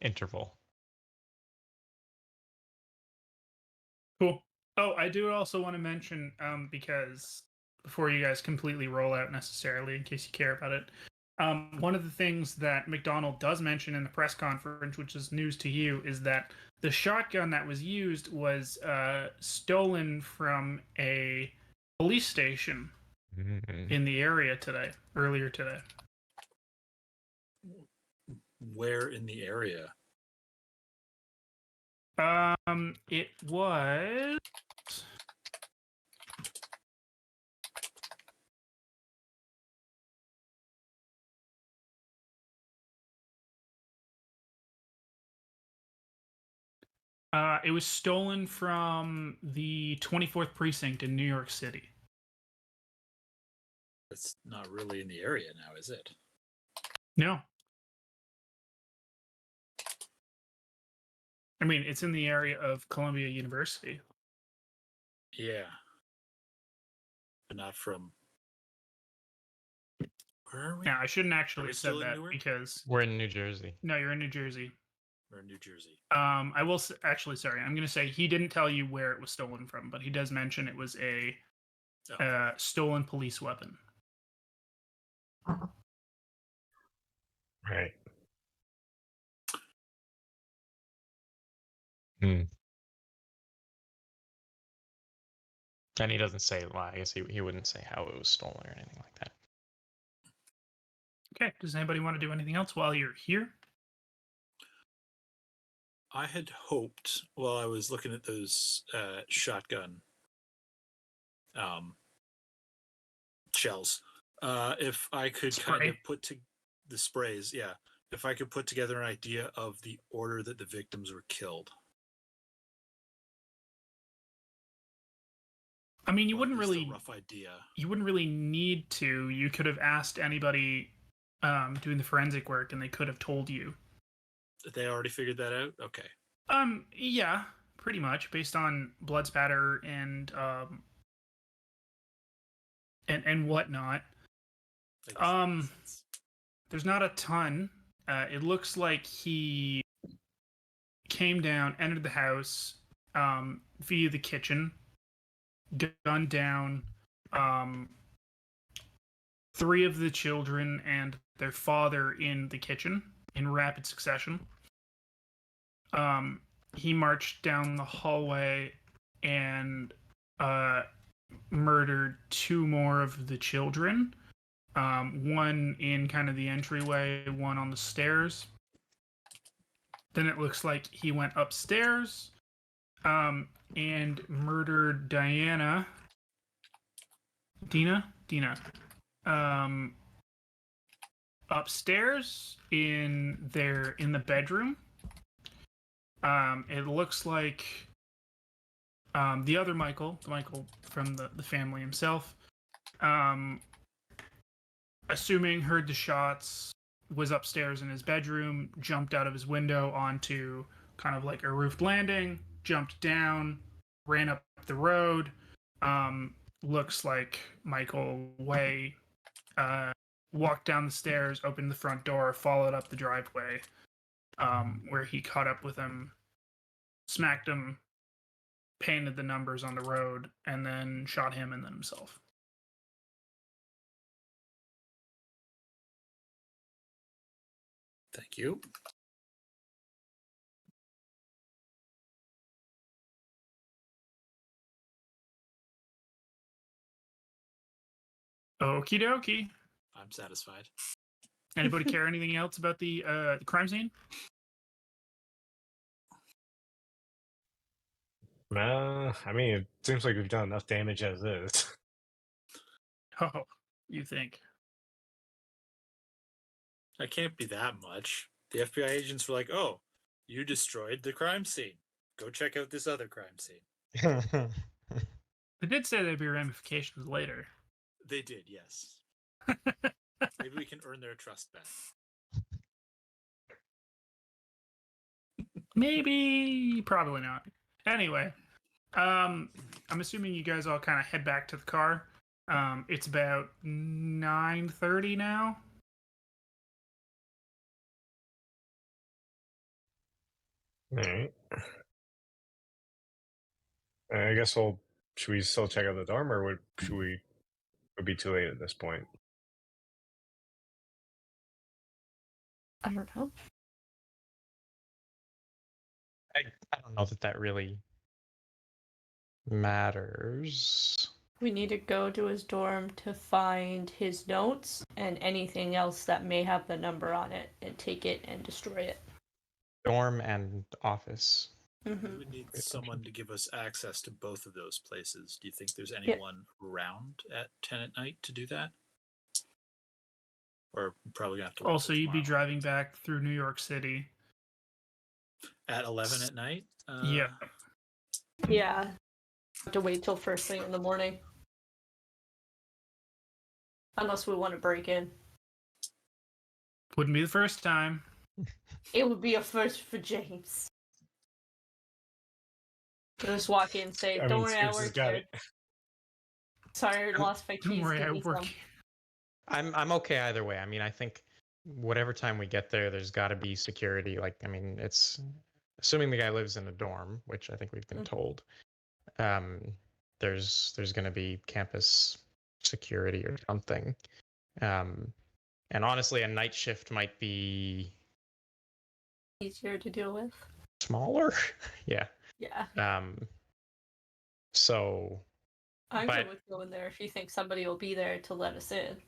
interval. Cool. Oh, I do also want to mention, because before you guys completely roll out necessarily, in case you care about it, one of the things that McDonald does mention in the press conference, which is news to you, is that the shotgun that was used was stolen from a police station in the area earlier today. Where in the area? It was. It was stolen from the 24th precinct in New York City. It's not really in the area now, is it? No. I mean, it's in the area of Columbia University. Yeah. But not from. Where are we? Now, I shouldn't actually we have still said in that Newark? because We're in New Jersey. no, you're in New Jersey. We're in New Jersey. I will actually, sorry, I'm going to say he didn't tell you where it was stolen from, but he does mention it was a stolen police weapon. Right. And he doesn't say, well, I guess he wouldn't say how it was stolen or anything like that. Okay, does anybody want to do anything else while you're here? I had hoped while I was looking at those shotgun shells, if I could kind Spray. of the sprays, yeah. If I could put together an idea of the order that the victims were killed. I mean, you Or wouldn't at least a really rough idea. need to. You could have asked anybody doing the forensic work, and they could have told you. They already figured that out. Okay. Yeah, pretty much based on blood spatter and whatnot. I guess that makes sense. There's not a ton. It looks like he came down, entered the house via the kitchen, gunned down 3 of the children and their father in the kitchen in rapid succession. He marched down the hallway and murdered 2 more of the children. One in kind of the entryway, one on the stairs. Then it looks like he went upstairs and murdered Dina, upstairs in the bedroom. It looks like the other Michael, the Michael from the family himself, assuming heard the shots, was upstairs in his bedroom, jumped out of his window onto kind of like a roofed landing, jumped down, ran up the road. Looks like Michael Way walked down the stairs, opened the front door, followed up the driveway, where he caught up with him, smacked him, painted the numbers on the road, and then shot him and then himself. Thank you. Okie dokie. I'm satisfied. Anybody care anything else about the crime scene? I mean, it seems like we've done enough damage as is. Oh, you think? That can't be that much. The FBI agents were like, "Oh, you destroyed the crime scene. Go check out this other crime scene." They did say there'd be ramifications later. They did, yes. Maybe we can earn their trust back. Maybe, probably not. Anyway, I'm assuming you guys all kind of head back to the car. It's about 9:30 now. All right. I guess should we still check out the dorm, or would it be too late at this point? I don't know. I don't know that really matters. We need to go to his dorm to find his notes and anything else that may have the number on it and take it and destroy it. Dorm and office. We Mm-hmm. would need someone to give us access to both of those places. Do you think there's anyone around at 10 at night to do that? Or probably gonna have to wait Also, till you'd be tomorrow. driving back through New York City. At 11 at night? Yeah. Yeah. Have to wait till first thing in the morning. Unless we want to break in. Wouldn't be the first time. It would be a first for James. Just walk in and say, I "Don't mean, worry, I Scoops has work got here. it. Sorry, I lost my keys. Don't worry, Give I me work. some." I'm okay either way. I mean, I think whatever time we get there's got to be security. Like, I mean, it's assuming the guy lives in a dorm, which I think we've been told. There's going to be campus security or something. And honestly, a night shift might be Easier to deal with. smaller. Yeah. Yeah. So I'm But- good with going there if you think somebody will be there to let us in.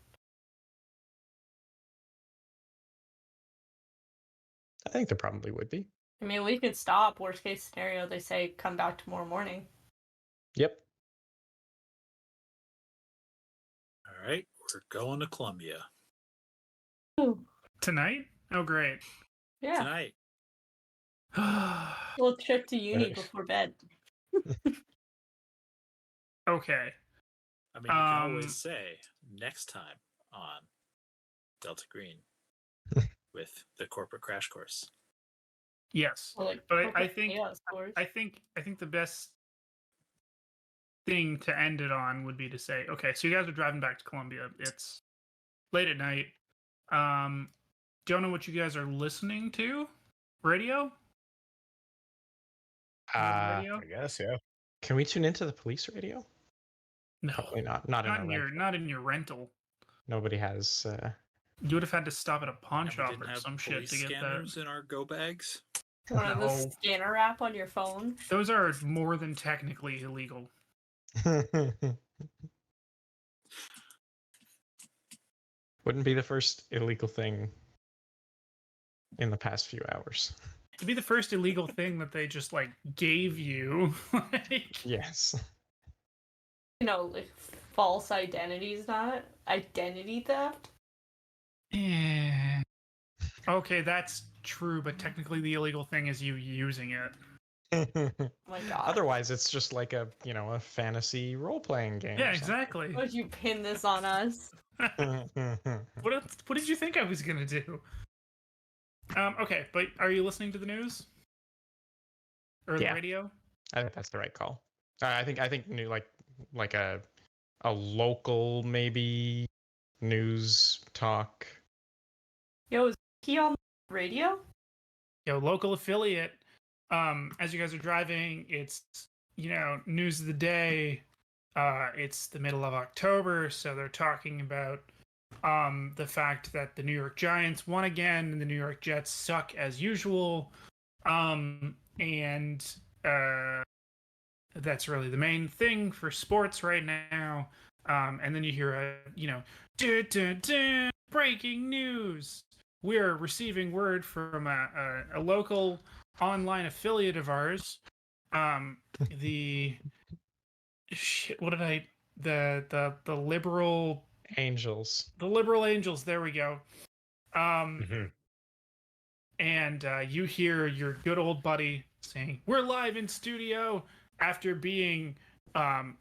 I think there probably would be. I mean, we can stop. Worst case scenario, they say come back tomorrow morning. Yep. All right, we're going to Columbia Ooh. Tonight? Oh, great. Yeah. tonight. Little trip to uni Right. before bed. Okay. I mean, you can Um, always say next time on Delta Green with the corporate crash course. Yes. Or like But I corporate think chaos course. I think the best thing to end it on would be to say, okay, so you guys are driving back to Columbia. It's late at night. Don't know what you guys are listening to. Radio? You on the Uh, radio? I guess, yeah. can we tune into the police radio? No. Probably not. Not in Not our in your rental. not in your rental. Nobody has. You would have had to stop at a pawn And we shop didn't or have some shit police to get that. scanners in our go bags. One of the No. scanner app on your phone. Those are more than technically illegal. Wouldn't be the first illegal thing in the past few hours. It'd be the first illegal thing that they just like gave you. Like, Yes. Like false identities, not identity theft. eh. Okay, that's true, but technically the illegal thing is you using it. Oh my god. Otherwise, it's just like a a fantasy role playing game. Yeah, or something. exactly. Would you pin this on us? What did you think I was gonna do? Okay, but are you listening to the news or the Yeah. radio? I think that's the right call. I think new like a local maybe news talk. Yo, is he on the radio? Yo, local affiliate. As you guys are driving, it's news of the day. It's the middle of October, so they're talking about the fact that the New York Giants won again and the New York Jets suck as usual. And that's really the main thing for sports right now. And then you hear a breaking news. We're receiving word from a local online affiliate of ours. The shit. What did I? The liberal Angels. the liberal angels. There we go. Mhm. And you hear your good old buddy saying, "We're live in studio," after being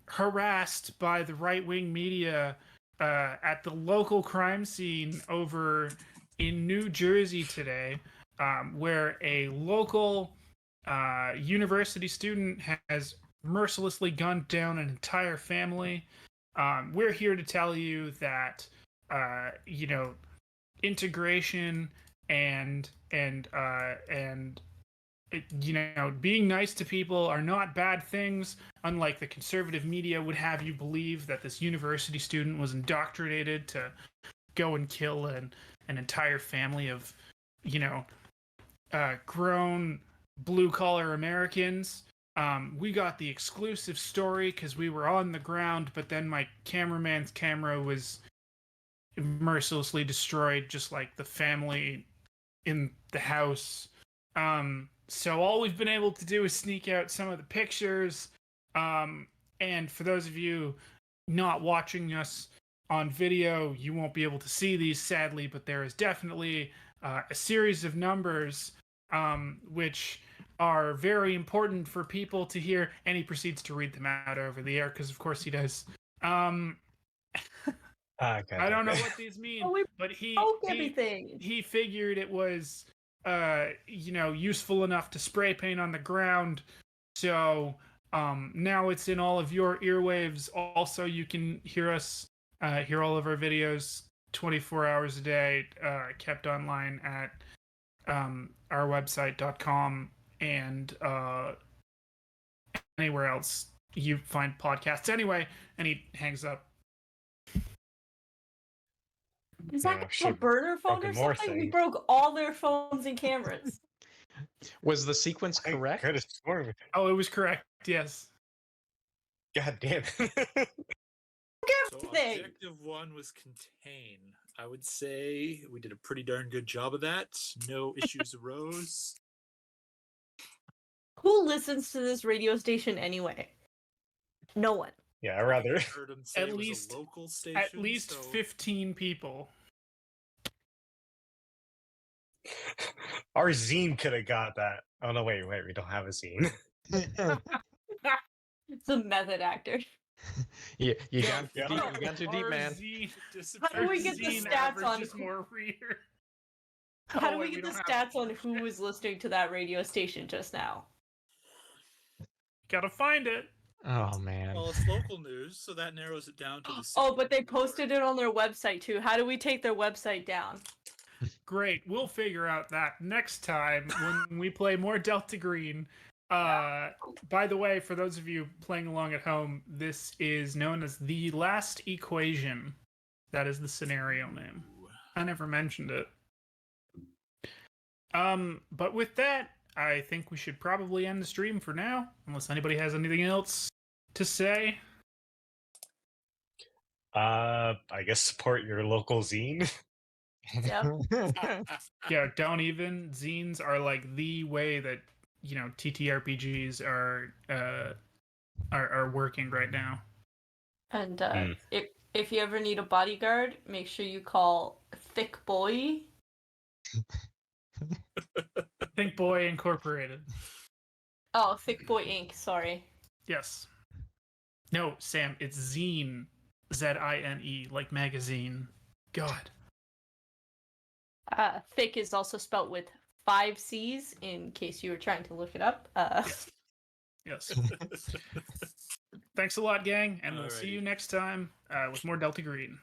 harassed by the right-wing media at the local crime scene over in New Jersey today, where a local university student has mercilessly gunned down an entire family. We're here to tell you that integration and being nice to people are not bad things, unlike the conservative media would have you believe that this university student was indoctrinated to go and kill an entire family of grown blue collar Americans. We got the exclusive story because we were on the ground, but then my cameraman's camera was mercilessly destroyed, just like the family in the house. So all we've been able to do is sneak out some of the pictures. And for those of you not watching us on video, you won't be able to see these, sadly, but there is definitely a series of numbers which are very important for people to hear, and he proceeds to read them out over the air because of course he does. Okay. I don't know what these mean, Oh, we but he broke everything. he figured it was useful enough to spray paint on the ground. So now it's in all of your earwaves. Also, you can hear us hear all of our videos 24 hours a day, kept online at our website.com and anywhere else you find podcasts. Anyway, and he hangs up. Is Yeah, that a should've burner phone or broken more something? We things. broke all their phones and cameras. Was the sequence I correct? could have sworn. Oh, it was correct. Yes. God damn it. So Everything. objective 1 was contain. I would say we did a pretty darn good job of that. No issues arose. Who listens to this radio station anyway? No one. Yeah, I rather. I heard him say At it was least- a local station. At least so 15 people. Our zine could have got that. Oh no, wait, we don't have a zine. It's a method actor. You got Yeah. too deep. You got too deep, Our man. zine- How do we get the zine stats on averages who- more reader? How do Oh, we wait, get the don't have stats on who was listening to that radio station just now? Gotta find it. Oh man. Well, it's local news, so that narrows it down to the. Oh, but they city posted it on their website too. How do we take their website down? Great. We'll figure out that next time when we play more Delta Green. By the way, for those of you playing along at home, this is known as the last equation. That is the scenario name. I never mentioned it. But with that, I think we should probably end the stream for now, unless anybody has anything else to say. I guess support your local zine. Yep. Yeah, don't even. Zines are like the way that, you know, TTRPGs are working right now. And Hmm. if you ever need a bodyguard, make sure you call Thick Boy. Think Boy Incorporated. Oh, Thick Boy Inc. Sorry. Yes. No, Sam, it's Zine. Zine, like magazine. God. Thick is also spelt with 5 C's in case you were trying to look it up. Yes. Thanks a lot, gang, and we'll see Alrighty. you next time with more Delta Green.